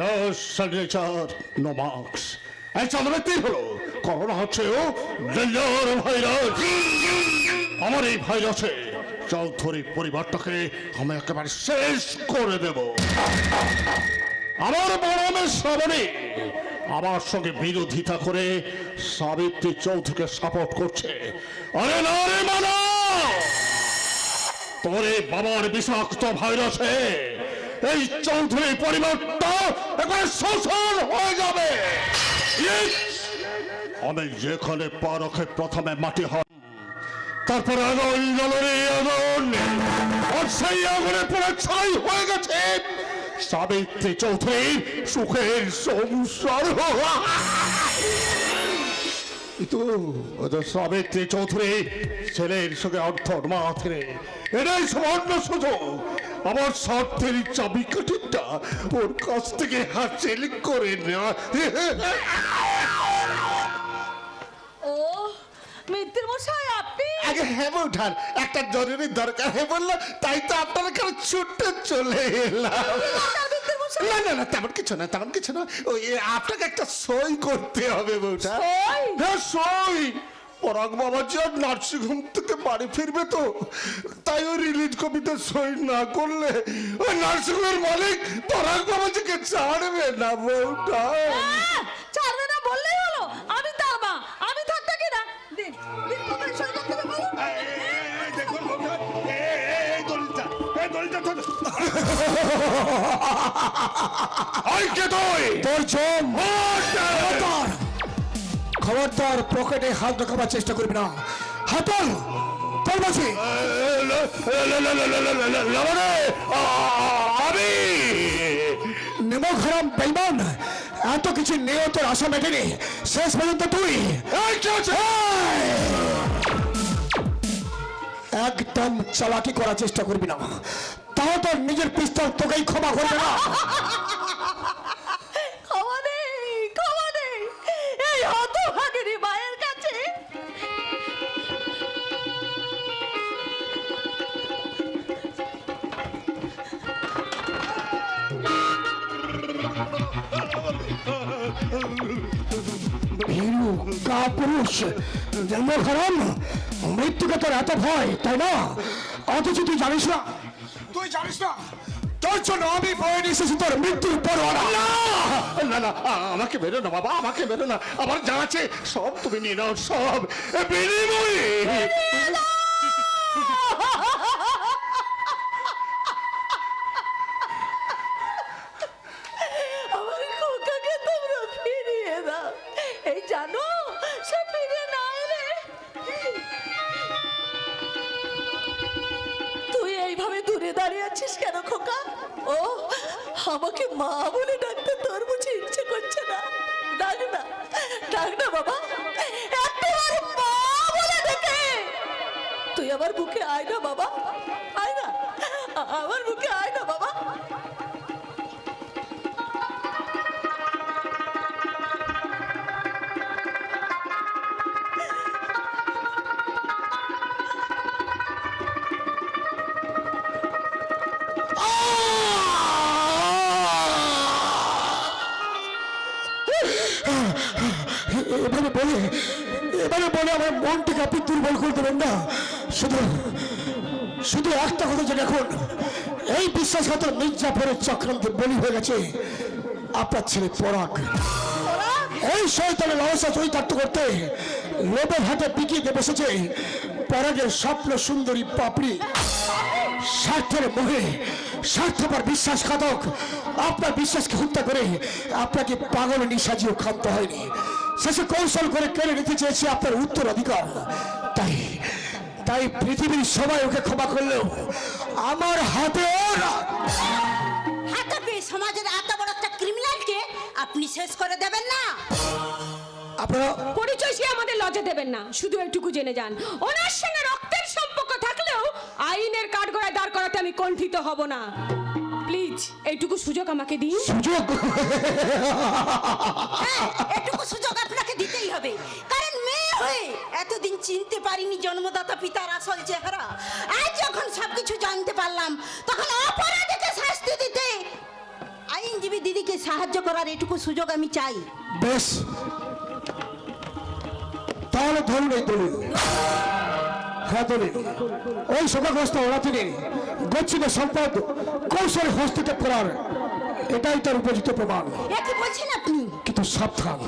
no signature, no marks. এই চন্দ্রব্যক্তি হলো করোনা হচ্ছে ও ডেঞ্জার ভাইরাস। আমার এই ভাইরাসে চৌধুরী পরিবারটাকে আমি একেবারে শেষ করে দেব। আমার বড় মেয়ে শ্রাবণী আমার সঙ্গে বিরোধিতা করে সাবিত্রী চৌধুরীকে সাপোর্ট করছে। আরে না রে মানা, তোরে বাবার বিষাক্ত ভাইরাসে এই চৌধুরী পরিবারটা একবার শোষণ হয়ে যাবে। আমি যেখানে পা রাখে প্রথমে মাটি হয়, তারপরে আগুন জ্বলে আগুন, আর সেই আগুনে পুরো ছাই হয়ে গেছে সাবিত্রী চৌধুরীর সুখের সংসার। সাবিত্রী চৌধুরী ছেলের সঙ্গে অর্থর মাথে এটাই সামান্য সুযোগ আমার স্বার্থের চাবিকাঠিটা ওর কাছ থেকে হাসিল করে নেওয়া। ও মিত্র মশাই, আপনি? আগে হ্যাঁ উঠান, একটা জরুরি দরকার হয়ে বললো, তাই তো আপনার এখানে ছুটে চলে এলাম। না না না, তেমন কিছু না, তেমন কিছু না, ওই আপনাকে একটা সই করতে হবে বউটা। হ্যাঁ সই। পরাগ বাবাজি আর নার্সিং হোম থেকে বাড়ি ফিরবে তো, তাই ওই রিলিজ কপিতে সই না করলে ওই নার্সিং হোমের মালিক পরাগ বাবাজিকে ছাড়বে না বউটা। ছাড়বে না বললেই হলো, আমি তার মা, আমি থাকতে কি না। দিন দিন কোথায় সই করতে হবে বলুন। দেখুন বউটা, এই দলিলটা কে তুই? তোর জম খবরদার পকেটে হাত ঢোকাবার চেষ্টা করবি না। হাত তোল, তোল বলছি। আমি নেমক হারাম বেইমান, এত কিছু নিয়েও তোর আশা মেটেনি, শেষ পর্যন্ত তুই একদম চালাকি করার চেষ্টা করবি না, তাও তোর নিজের পিস্তল তোকেই ক্ষমা করবে না। ক্ষমা নেই, ক্ষমা নেই এই হতভাগিনী মায়ের কাছে। ভীরু কাপুরুষ নেমক হারাম, মৃত্যুকে তোর এত ভয় তাই না? অথচ তুই জানিস না, তুই জানিস না তোর জন্য আমি বয়ে নিয়ে এসেছি তোর মৃত্যুর পরোয়ানা। না না, আমাকে বেরো না বাবা, আমাকে বেরো না। আমার যা আছে সব তুমি নিয়ে নাও, সব বিনিময়ে। আমার খোকাকে তোমরা ফিরিয়ে দাও। এই জানো সে ফিরে না এলে তুই এইভাবে দূরে দাঁড়িয়ে আছিস কেন খোকা? ও আমাকে মা বলে ডাকতে তোর বুঝে ইচ্ছে করছে না? ডাক না, ডাক না বাবা, একবার মা বলে ডেকে তুই আমার বুকে আয় না বাবা, আয় না, আমার বুকে আয় না বাবা। এবারে বলে আমার মনটাকে আপনি দুর্বল করে দেবেন না। শুধু শুধু একটা কথা যে দেখুন, এই বিশ্বাসঘাত মির্জাফরের চক্রান্তে বলি হয়ে গেছে আপনার ছেলে পরাগ। এই শয়তানের লালসা চরিতার্থ করতে লোভের হাতে পিকিয়ে দিয়ে বসেছে পরাগের স্বপ্ন সুন্দরী পাপড়ি। স্বার্থের মোহে স্বার্থপর বিশ্বাসঘাতক আপনার বিশ্বাসকে হত্যা করে আপনাকে পাগল নিশাজিও খাদ্য হয়নি, শেষে কৌশল করে কেড়ে নিতে চেয়েছে আপনার উত্তরাধিকার। তাই তাই পৃথিবীর সবাই ওকে ক্ষমা করলেও আমার হাতে হাতে পেয়ে সমাজের এত বড় একটা ক্রিমিনালকে আপনি শেষ করে দেবেন না? আপনারা পরিচয় সে আমাদের লজ্জা দেবেন না। শুধু একটুকু জেনে যান, ওনার সঙ্গে রক্তের সম্পর্ক থাকলেও আইনের কাঠগড়ায় দাঁড় করাতে আমি কণ্ঠিত হব না। প্লিজ এইটুকু সুযোগ আমাকে দিন। সুযোগ এটুকু সুযোগ আপনাকে দিতেই হবে, কারণ মেয়ে হয়ে এতদিন চিনতে পারিনি জন্মদাতা পিতার আসল চেহারা। আজ যখন সবকিছু জানতে পারলাম তখন অপরাধীকে শাস্তি দিতে আইনজীবী দিদিকে সাহায্য করার এটুকু সুযোগ আমি চাই। বেশ, তাহলে ধরুন এই দলিল। হ্যাঁ দলিল, ওই শোকাগ্রস্ত অনাথিনী গচ্ছিতের সম্পদ কৌশলে হস্তক্ষেপ করার এটাই তার উপযুক্ত প্রমাণ। কি বলছেন আপনি? কিন্তু সাবধান,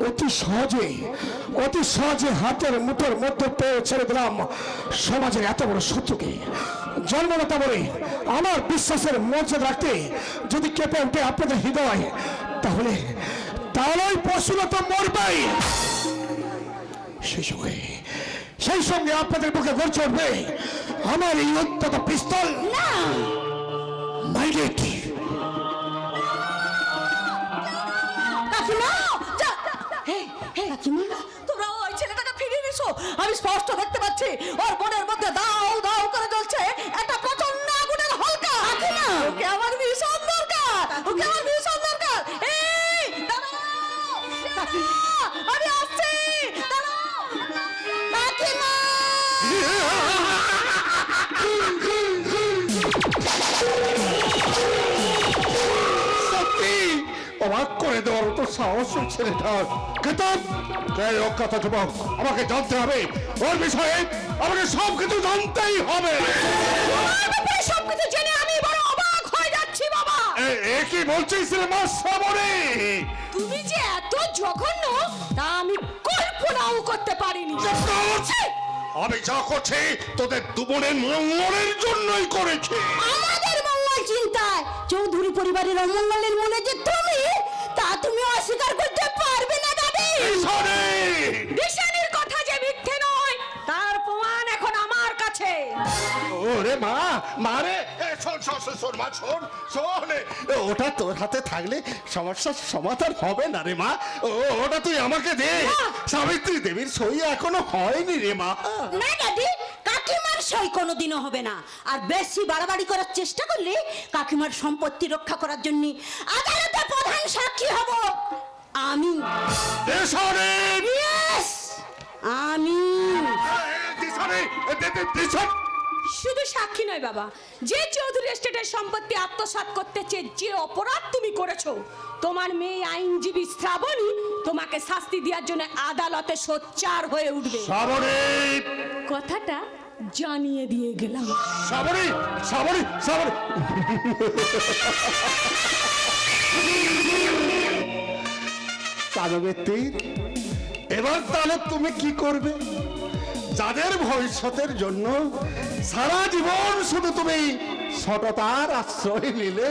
অতি সহজে হাতের মুঠোর মধ্যে পেয়ে ছেড়ে দিলাম সমাজের এত বড় শত্রুকে। জন্মদাতা বলে আমার বিশ্বাসের মর্যাদা রাখতে যদি কেঁপে উঠে আপনাদের হৃদয়, তাহলে ওই পশুরা তো মরবেই। সেই সঙ্গে আপনাদের বুকে গর্জে উঠবে আমার এই অত্যন্ত পিস্তল। মাইন্ডেড তোমরা ওই ছেলেটাকে ফিরিয়ে নিছো। আমি স্পষ্ট দেখতে পাচ্ছি ওর মনের মধ্যে দাও দাও করে জ্বলছে একটা প্রচন্ড আগুনের হালকা। ওকে আমার ভীষণ দরকার, ওকে আমার ভীষণ দরকার। এই দাঁড়াও, আমি আসছি, দাঁড়াও কাকিমা। অবাক করে দেওয়ার তো সাহস ছেলেটার। কেতাব অজ্ঞাত যুবক, আমাকে জানতে হবে ওর বিষয়ে, আমাকে সবকিছু জানতেই হবে। সবকিছু জেনে আমি বড় অবাক হয়ে যাচ্ছি বাবা। এ কি বলছিস রে মা শ্রাবণী? তুমি যে এত জঘন্য তা আমি কল্পনাও করতে পারিনি। আমি যা করছি তোদের দুবোনের মঙ্গলের জন্যই করেছি। আমাদের মঙ্গল চিন্তায় চৌধুরী পরিবারের অমঙ্গলের মনে যে তুমি, তা তুমি অস্বীকার করতে পারবে না দাদি। শোনে মারে শোন শোন শোন শোন মা শোন শোন ওটা তোর হাতে থাকলে সমস্যার সমাধান হবে না রে মা ওটা তুই আমাকে দে সাবিত্রী দেবীর সই এখনো হয়নি রে মা না দাদি, কাকিমার সই কোনোদিনও হবে না। আর বেশি বাড়াবাড়ি করার চেষ্টা করলে কাকিমার সম্পত্তি রক্ষা করার জন্য আদালতে প্রধান সাক্ষী হব আমি। Yes, আমি। শুধু সাক্ষী নয় বাবা, যে চৌধুরী এস্টেটের সম্পত্তি আত্মসাৎ করতে চেয়ে যে অপরাধ তুমি করেছো, তোমার মেয়ে আইনজীবী শ্রাবণী তোমাকে শাস্তি দেওয়ার জন্য আদালতে সোচ্চার হয়ে উঠবে। কথাটা জানিয়ে দিয়ে গেলাম। শ্রাবণী শ্রাবণী শ্রাবণী এবার তাহলে তুমি কি করবে? যাদের ভবিষ্যতের জন্য সারা জীবন শুধু তুমি সততার আশ্রয় নিলে,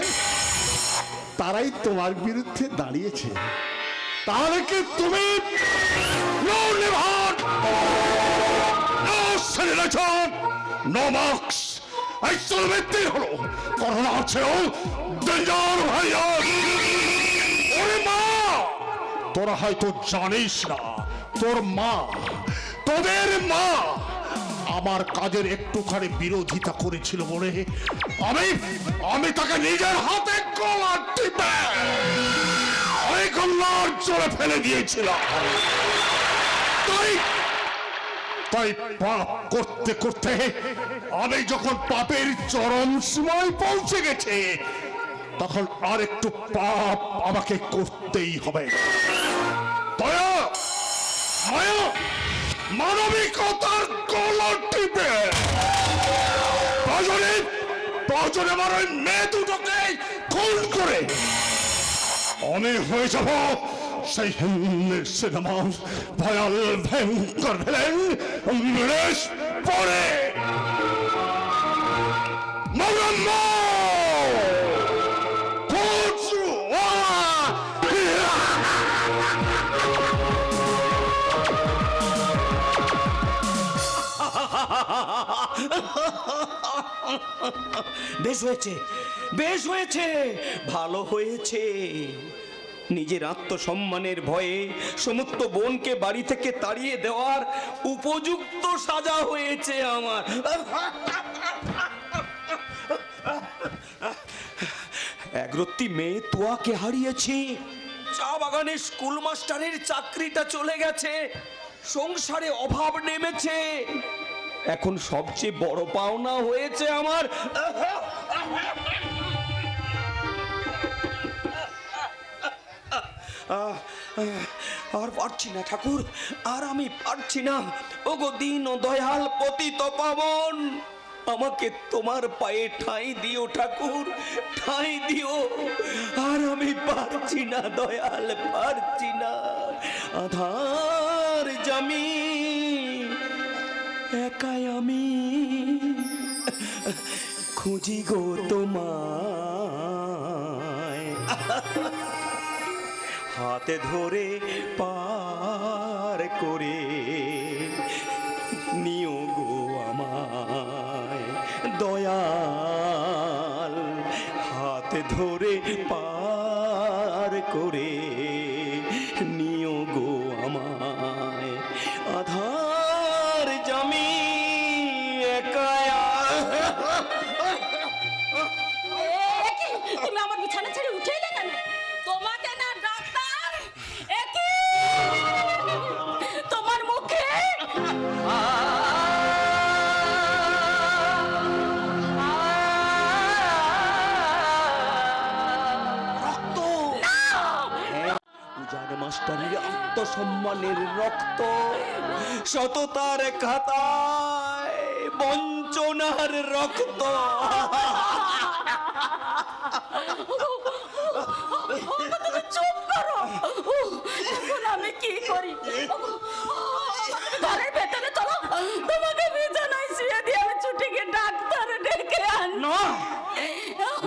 তারাই তোমার বিরুদ্ধে দাঁড়িয়েছে। তাহলে কি তুমি no liver, no celebration, no marks, এই চলবে হলো করোনা ছেও ডেঞ্জার ভাইয়া। ওরে মা, তোরা হয়তো জানিস না, তোর মা, তোদের মা আমার কাজের একটুখানি বিরোধিতা করেছিল বলে আমি তাকে নিজের হাতে গলা টিপে ওই গঙ্গার জলে ফেলে দিয়েছিলাম। তাই পাপ করতে করতে আমি যখন পাপের চরম সীমায় পৌঁছে গেছে, তখন আর একটু পাপ আমাকে করতেই হবে। দয়া, মায়া, মানবিকতার গলা টিপে প্রয়োজনে আমার ওই মেয়ে দুটোকে খুন করে আমি হয়ে যাব সেই হিন্দি সিনেমার ভয়াল ভয়ঙ্কর ভিলেন মৃষ পরে বেশ হয়েছে, বেশ হয়েছে, ভালো হয়েছে। নিজের আত্মসম্মানের ভয়ে সমস্ত বোনকে বাড়ি থেকে তাড়িয়ে দেওয়ার উপযুক্ত সাজা হয়েছে আমার। একরত্তি মেয়ে তোয়াকে হারিয়েছি, চা বাগানে স্কুল মাস্টারের চাকরিটা চলে গেছে, সংসারে অভাব নেমেছে, এখন সবচেয়ে বড় পাওনা হয়েছে আমার আর পারছি না ঠাকুর, আর আমি পারছি না। ওগো দীন ও দয়াল পতিত পাবন, আমাকে তোমার পায়ে ঠাঁই দিও ঠাকুর, ঠাঁই দিও। আর আমি পারছি না দয়াল, পারছি না। আধার জামি একাই আমি খুঁজি গো তোমায়, হাতে ধরে পার করে নিও গো আমায় দয়াল, হাতে ধরে পার করে নিও গো আমায়। আধার জামি একায়া। তুমি আমার বিছানা ছেড়ে উঠে এলে কেন? তোমাকে না ডাক্তার, তোমার মুখে রক্ত, উজান মাস্টারের আত্মসম্মানের রক্ত, সততার খাতায় বঞ্চনার রক্ত। চুপ করো, এখন আমি কি করি? ঘরের ভেতরে চলো, তোমাকে বিছানায় শুয়ে দিয়ে আমি ছুটে গিয়ে ডাক্তার ডেকে আন। না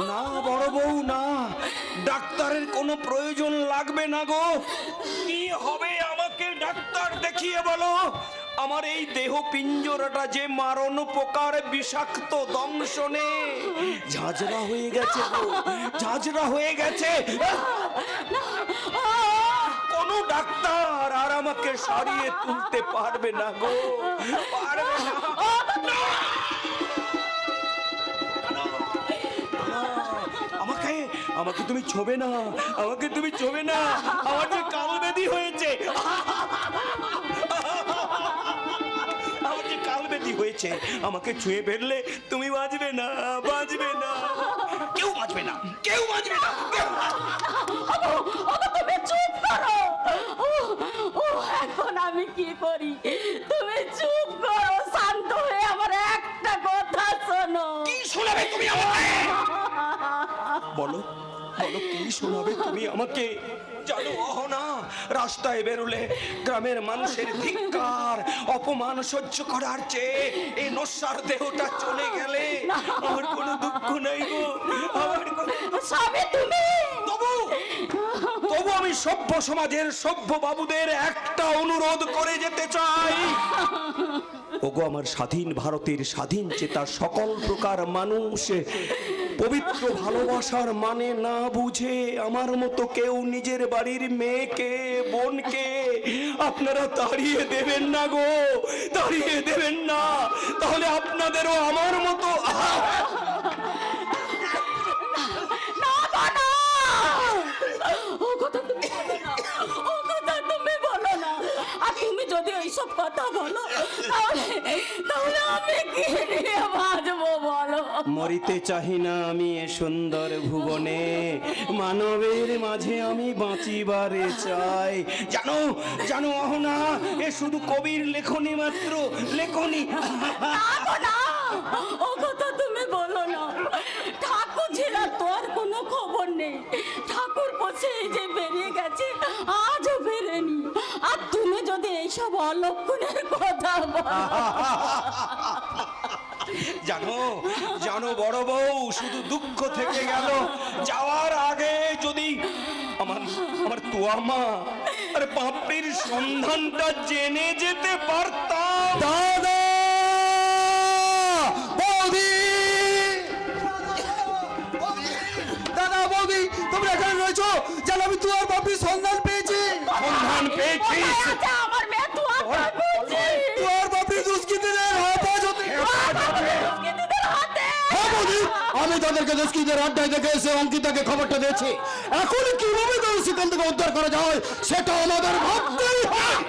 না বড় বউ, না, ডাক্তারের কোনো প্রয়োজন লাগবে না গো। কি হবে আমাকে ডাক্তার দেখিয়ে বলো, আমার এই দেহ পিঞ্জরাটা যে মারণ পোকার বিষাক্ত দংশনে ঝাঁঝরা হয়ে গেছে গো, ঝাঁঝরা হয়ে গেছে। কোনো ডাক্তার আর আমাকে সারিয়ে তুলতে পারবে না গো, পারবে না। আমাকে আমাকে তুমি ছোবে না, আমাকে তুমি ছোবে না, আমার যে কালবেদি হয়েছে, আমার যে কালবেদি হয়েছে, আমাকে ছুঁয়ে ফেললে তুমি বাঁচবে না, বাঁচবে না, কেউ বাঁচবে না, কেউ বাঁচবে না, কেউ তুমি চুপ করো। এখন আমি কি করি? তুমি চুপ করো, শান্ত হয়ে আমার একটা কথা শোনো। কি শোনাবে তুমি আমাকে? বলো বলো, কি শোনাবে তুমি আমাকে? জানো অহনা, রাস্তায় বেরোলে গ্রামের মানুষের ধিক্কার অপমান সহ্য করার চেয়ে এই নস্যার দেহটা চলে গেলে আমার কোনো দুঃখ নাই গো, আমার কোনো সবে তুমি তবু তবু আমি সভ্য সমাজের সভ্য বাবুদের একটা অনুরোধ করে যেতে চাই। ওগো আমার স্বাধীন ভারতের স্বাধীন চেতা সকল প্রকার মানুষ, পবিত্র ভালোবাসার মানে না বুঝে আমার মতো কেউ নিজের বাড়ির মেয়েকে বোনকে আপনারা তাড়িয়ে দেবেন না গো, তাড়িয়ে দেবেন না, তাহলে আপনাদেরও আমার মতো তুমি যদি এইসব কথা বলো তাহলে তাহলে আমি কি নিয়ে বাঁচবো বলো? মরিতে চাহি না আমি এ সুন্দর ভুবনে, মানবের মাঝে আমি বাঁচিবারে চাই। জানো জানো অহনা, এ শুধু কবির লেখনী মাত্র, লেখনী। না, ও কথা তুমি বলো না। ঠাকুর ছিলা তো আর কোনো খবর নেই। ঠাকুর পৌঁছে যে বেরিয়ে গেছে, আজও বেরেনি। আর তুমি যদি এইসব অলক্ষণের কথা বলো। জানো জানো বড় বউ, শুধু দুঃখ থেকে গেল, যাওয়ার আগে যদি আমার আমার তোয়ামা আর পাপড়ির সন্ধানটা জেনে যেতে পারতাম। দাদা, বৌদি, দাদা, বৌদি, তোমরা এখানে রয়েছো? জানো আমি তোমার বাপির সন্ধান পেয়েছি। সন্ধান পেয়েছিস? আচ্ছা, আমার মেয়ে তোমার তোমার বাপির দুষ্কৃতীদের হেফাজতে। হ্যাঁ বৌদি, আমি তাদেরকে দুষ্কৃতীদের আড্ডায় দেখে এসে অঙ্কিতাকে খবরটা দিয়েছি। এখন কিভাবে তাদের সেখান থেকে উদ্ধার করা যায় সেটা আমাদের ভাবতেই হয়।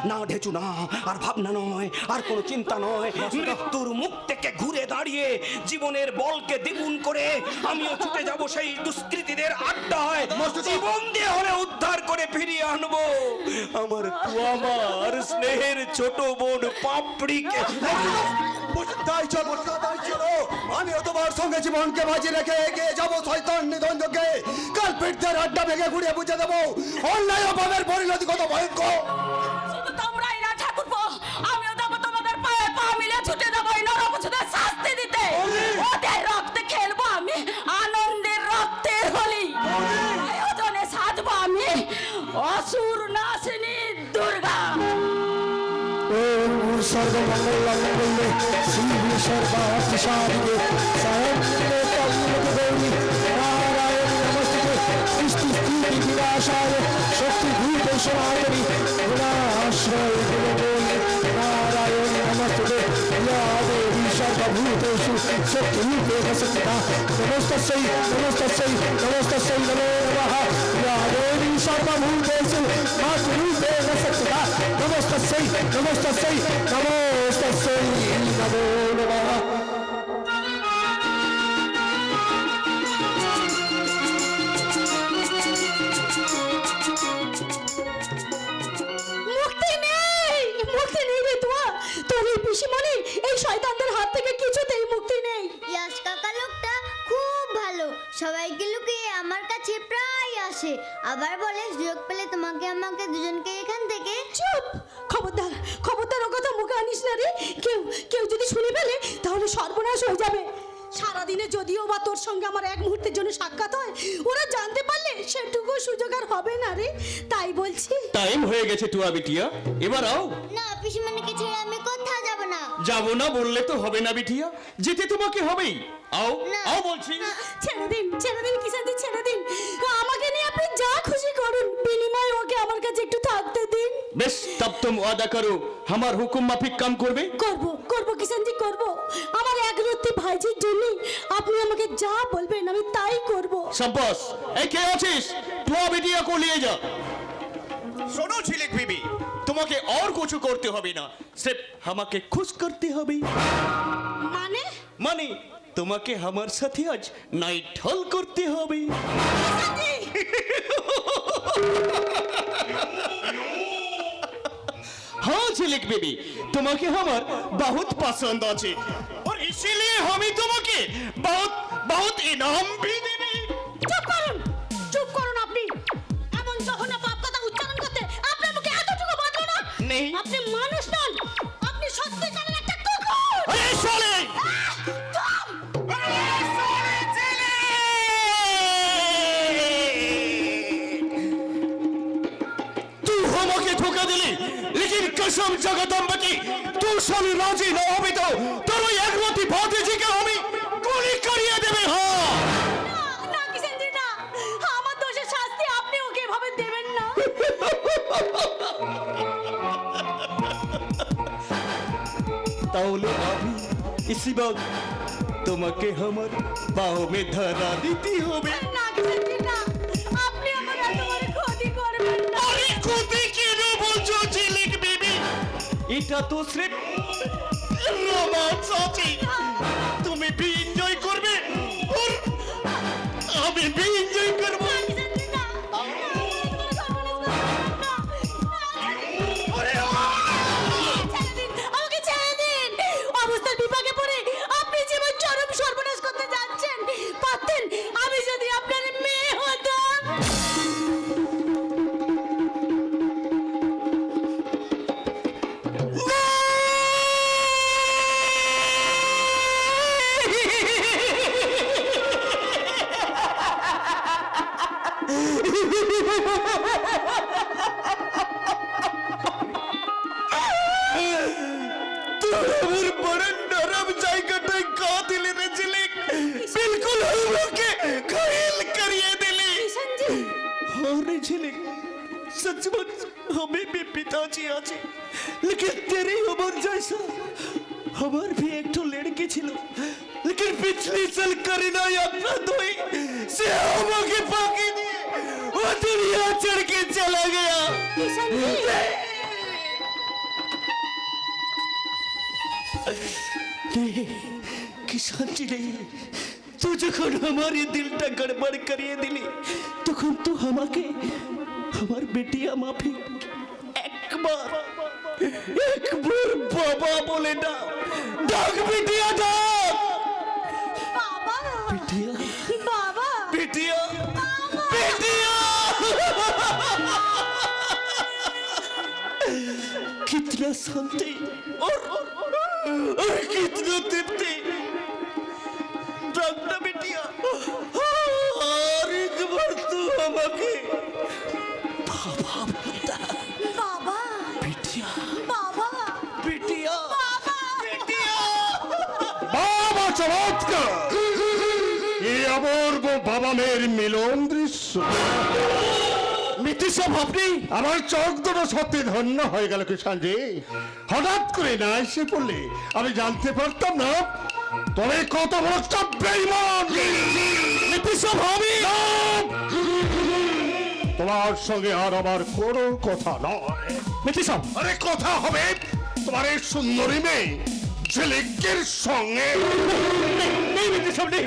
না ঢেচু না, আর ভাবনা নয়, আর কোনো চিন্তা নয়, মৃত্যুর মুখ থেকে ঘুরে দাঁড়িয়ে জীবনের বলকে দ্বিগুণ করে আমিও ছুটে যাব সেই দুষ্কৃতীদের আড্ডায়, জীবন দিয়ে হলে উদ্ধার করে ফিরিয়ে আনবো আমার আমার স্নেহের ছোট বোন পাপড়িকে। তাই চলো, তাই চলো, আমিও তোমার সঙ্গে জীবনকে বাজি রেখে এগিয়ে যাবো শয়তান নিধন যজ্ঞে। কালপিটদের আড্ডা ভেঙে ঘুরিয়ে বুঝে দেবো অন্যায় অভাবের পরিণতি কত ভয়ঙ্কর। শুধু তোমরাই না ঠাকুরপো, আমিও যাবো তোমাদের পায়ে পা মিলে ছুটে যাবো এই নরকোচদের শাস্তি দিতে। ওদের রক্তে খেলবো আমি, আনন্দের রক্তের হোলি। আয়োজনে সাজবো আমি অসুর নাশিনী দুর্গা। सर्वमंगल मंगल्ये शिवे सर्वार्थ साधिके शरण्ये त्र्यंबके गौरी नारायणी नमस्ते सृष्टि स्थिति विनाशाय शक्ति भूते सनातनी गुणाश्रय गुणगोये नारायणी नमस्ते या देवी सर्वभूतेषु शक्तिरूपेण संस्थिता नमस्तस्यै नमस्तस्यै नमस्तस्यै नमो नमः या देवी सर्वभूतेषु मातृरूपेण संस्थिता नमस्तस्यै नमस्तस्यै नमस्तस्यै नमो नमः। মুক্তি নেই, মুক্তি নেই রে তোয়া। তোর এই পিসিমণি এই শয়তানদের হাত থেকে কিছুতেই মুক্তি নেই। ইয়াস কাকা লোকটা খুব ভালো, সবাইকে লুকিয়ে আমার কাছে প্রায় আসে, আবার বলে সুযোগ পেলে তোমাকে আমাকে দুজনকে এখান থেকে। চুপ, খবরদার খবরদার ও কথা মুখে আনিস না রে। কেউ কেউ যদি শুনে ফেলে তাহলে সর্বনাশ হয়ে যাবে। সারাদিনে যদিও বা তোর সঙ্গে আমার এক মুহূর্তের জন্য সাক্ষাৎ হয়, ওরা জানতে পারলে সেটুকু সুযোগ আর হবে না রে, তাই বলছি। টাইম হয়ে গেছে টুয়া বিটিয়া, এবার আও। না পিসিমণিকে ছেড়ে আমি কোথাও যাব না। যাবো না বললে তো হবে না বিটিয়া, যেতে তোমাকে হবেই। আও না। আও বলছি। ছেড়ে দিন কিষানজি, ছেড়ে দিন। আমাকে নিয়ে আপনি যা খুশি করুন, বিনিময়ে ওকে আমার কাছে একটু থাকতে দিন। বেশ, তব তুম ওয়াদা করো আমার হুকুম মাফিক কাম করবে। করব কিষানজি, করব। আমার একরত্তি ভাইজির জন্য আপনি আমাকে যা বলবেন আমি তাই করব। शाबाश। এই কে আছিস? টুয়া বিটিয়া को लिए जा। শোনো ঝিলিক বিবি, তোমাকে আর কিছু করতে হবে না, सिर्फ আমাকে খুশ করতে হবে। মানে মানে তোমাকে আমার সাথে আজ নাইট হল করতে হবে। हाँ झिलिक बेबी, তোমাকে আমার बहुत पसंद আছে और इसीलिए हम ही তোমাকে बहुत बहुत इनाम भी देंगे। চুপ করুন আপনি। এমন যখন বাপ কথা উচ্চারণ করতে আপনার মুখে এতটুকু বাঁধলো না? নেই। আপনি মানুষ নন, আপনি সত্যিকারের একটা কুকুর। अरे साले! तू हमके धोखा दिली, लेकिन कसम जगदम्बा की तू साली राजी न होबे तो তোর ওই একরতি ভাতিজিকে আমি গুলি করিয়ে দেবে। হ্যাঁ না কিষানজি, না, আমার দোষের শাস্তি আপনি ওকে এভাবে দেবেন না। তাহলে আমি इसी वक्त তোমাকে আমার বাহু में ধরা দিতে হবে। না কিষানজি, না, আপনি আমার এত বড় ক্ষতি করবেন না। আরে ক্ষতি কেন বলছো ঝিলিক বেবি? এটা তো সির্ফ রোমান্স আছে, তুমি भी এনজয় করবে और আমি भी এনজয় করব। কিষানজি, না, ছেড়ে দিন, আমাকে ছেড়ে দিন। অবস্থার বিপাকে পড়ে আপনি জীবন চরম সর্বনাশ করতে যাচ্ছেন। পারতেন আমি যদি আপনার মেয়ে হতাম। তোর বড় নরম জায়গাটায় কা দিলে রে ঝিলিক, बिल्कुल हमके घायल करिए दिली। किशनजी, अरे झिलिक, सचमुच हमें भी पिताजी आछे, लेकिन तेरी उम्र जैसा हमार भी एक तो लड़की छिलो, लेकिन पिछले साल करीना यात्रा दोई से हमके फांकी दिए वो दुनिया छोड़ के चला गया। किशनजी नहीं, तू যখন हमारे दिलটা गड़बड़ करिए दिली তখন তো আমাকে আমার বেটিয়া মাফি একবার বাবা বলে ডাক বেটিয়া ডাক। বাবা, बेटिया বাবা, बेटिया बेटिया कितना शांति और कितना तृप्ति। डाक्टर बेटिया और एक बार तू हमके बाबा बोलता। বাবা, बेटिया বাবা, बेटिया বাবা। बेटिया বাবা চমৎকার! এই অপূর্ব বাবা মেয়ের মিলন দৃশ্য মিথ্যা ভাবনি আমার চোখ দুটো সত্যি ধন্য হয়ে গেল কিষানজি। হঠাৎ করে না এসে পড়লে আমি জানতে পারতাম না তবে কত বড় একটা বেঈমান। মিথ্যা ভাবি তোমার সঙ্গে আর আমার কোনো কথা নয়। মিথ্যা আরে কথা হবে তোমার এই সুন্দরী মেয়ে ঝিলিকের সঙ্গে। নেই মিথ্যা নেই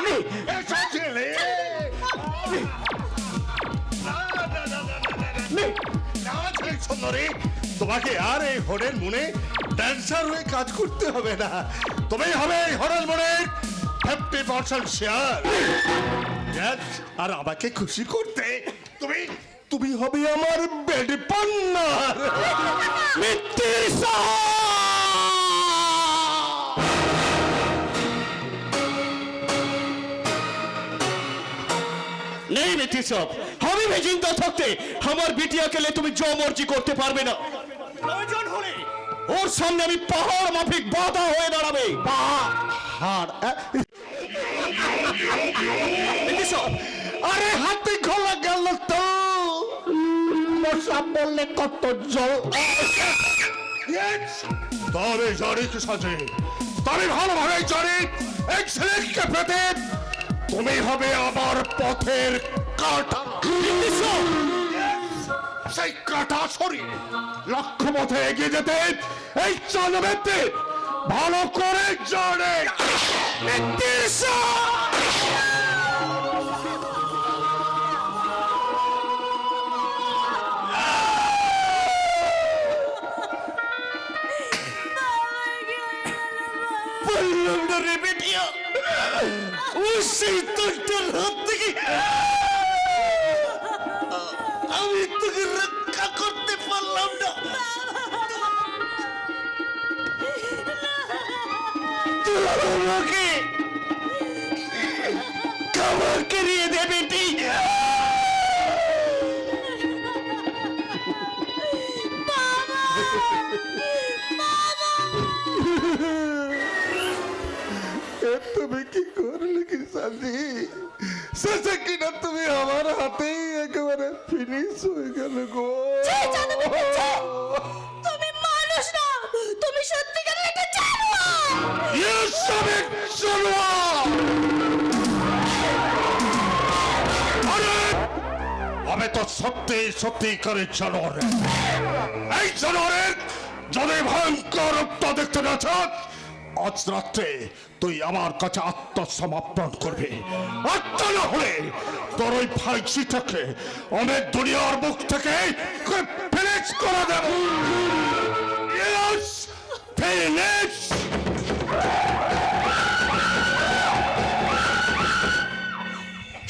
নেই। এসো ঝিলিক। না, ঝিলিক সুন্দরী, তোমাকে আর এই হোটেল মনে ড্যান্সার হয়ে কাজ করতে হবে না। তুমি হবে এই হোটেল মনের 50% শেয়ার। আর আমাকে খুশি করতে তুমি তুমি হবে আমার বেড পার্টনার। মিথ্যে नहीं मिट्टी সব আমি ভেজিন্দা থাকতে আমার বিটিয়াকে লে তুমি জো মর্জি করতে পারবে না। প্রয়োজন হলে ওর সামনে আমি পাহাড় মাফিক বাধা হয়ে দাঁড়াবে। পাহাড় আরে হাতে গলা গেল তো মশা বললে কত জল। তবে জানি কি সাজে, তবে ভালোভাবে জানি এক ছেলেকে পেতে তুমি হবে আমার পথের কাঁটা। সেই কাঁটা শরীর লক্ষ্য পথে এগিয়ে যেতে এই চালবেতে ভালো করে জানে। বললাম না রে বেটিয়া, ও সেই তোরটার হাত থেকে আমি তোকে রক্ষা করতে পারলাম না। আমাকে ক্ষমা করিয়ে দে বেটি। তুমি কি করলে কি সাজি? শেষে কিনা তুমি আমার হাতেই একেবারে ফিনিশ হয়ে গেল গো। তুমি মানুষ না, তুমি সত্যিকারের একটা জানোয়ার। আমি তো সত্যি সত্যি করে জানোয়ার। এই জানোয়ারের যদি ভয়ঙ্কর রূপটা দেখতে না চাস, আজ রাত্রে তুই আমার কাছে আত্মসমর্পণ করবি। আত্মা না হলে তোর ওই ভাইজিটাকে অনেক দুনিয়ার মুখ থেকে ফিনিশ করে দেব। ফিনিশ।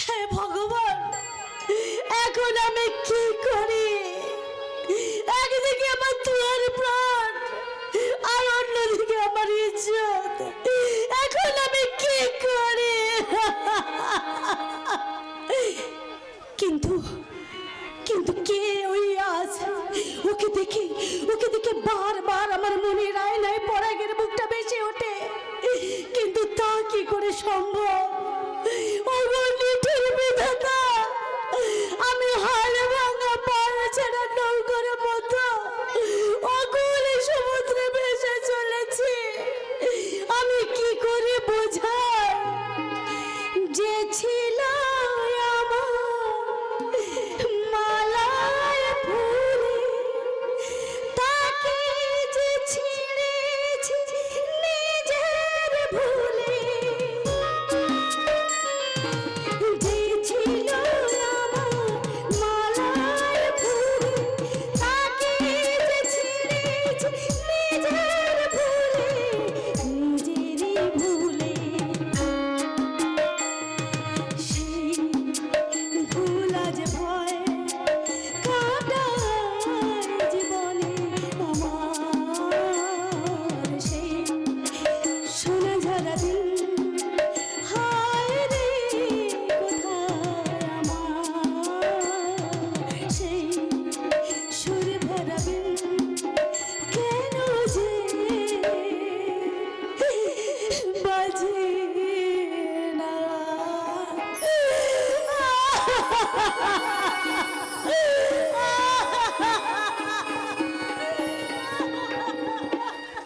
হে ভগবান, এখন আমি কি করি? একদিকে আমার দুয়ার প্রাণ, আর অন্যদিকে আমার ইজ্জত। এখন আমি কি করি? কিন্তু কিন্তু কে ওই আজ? ওকে দেখে বারবার আমার মনের আয়নায় পরাগের মুখটা ভেসে ওঠে, কিন্তু তা কি করে সম্ভব?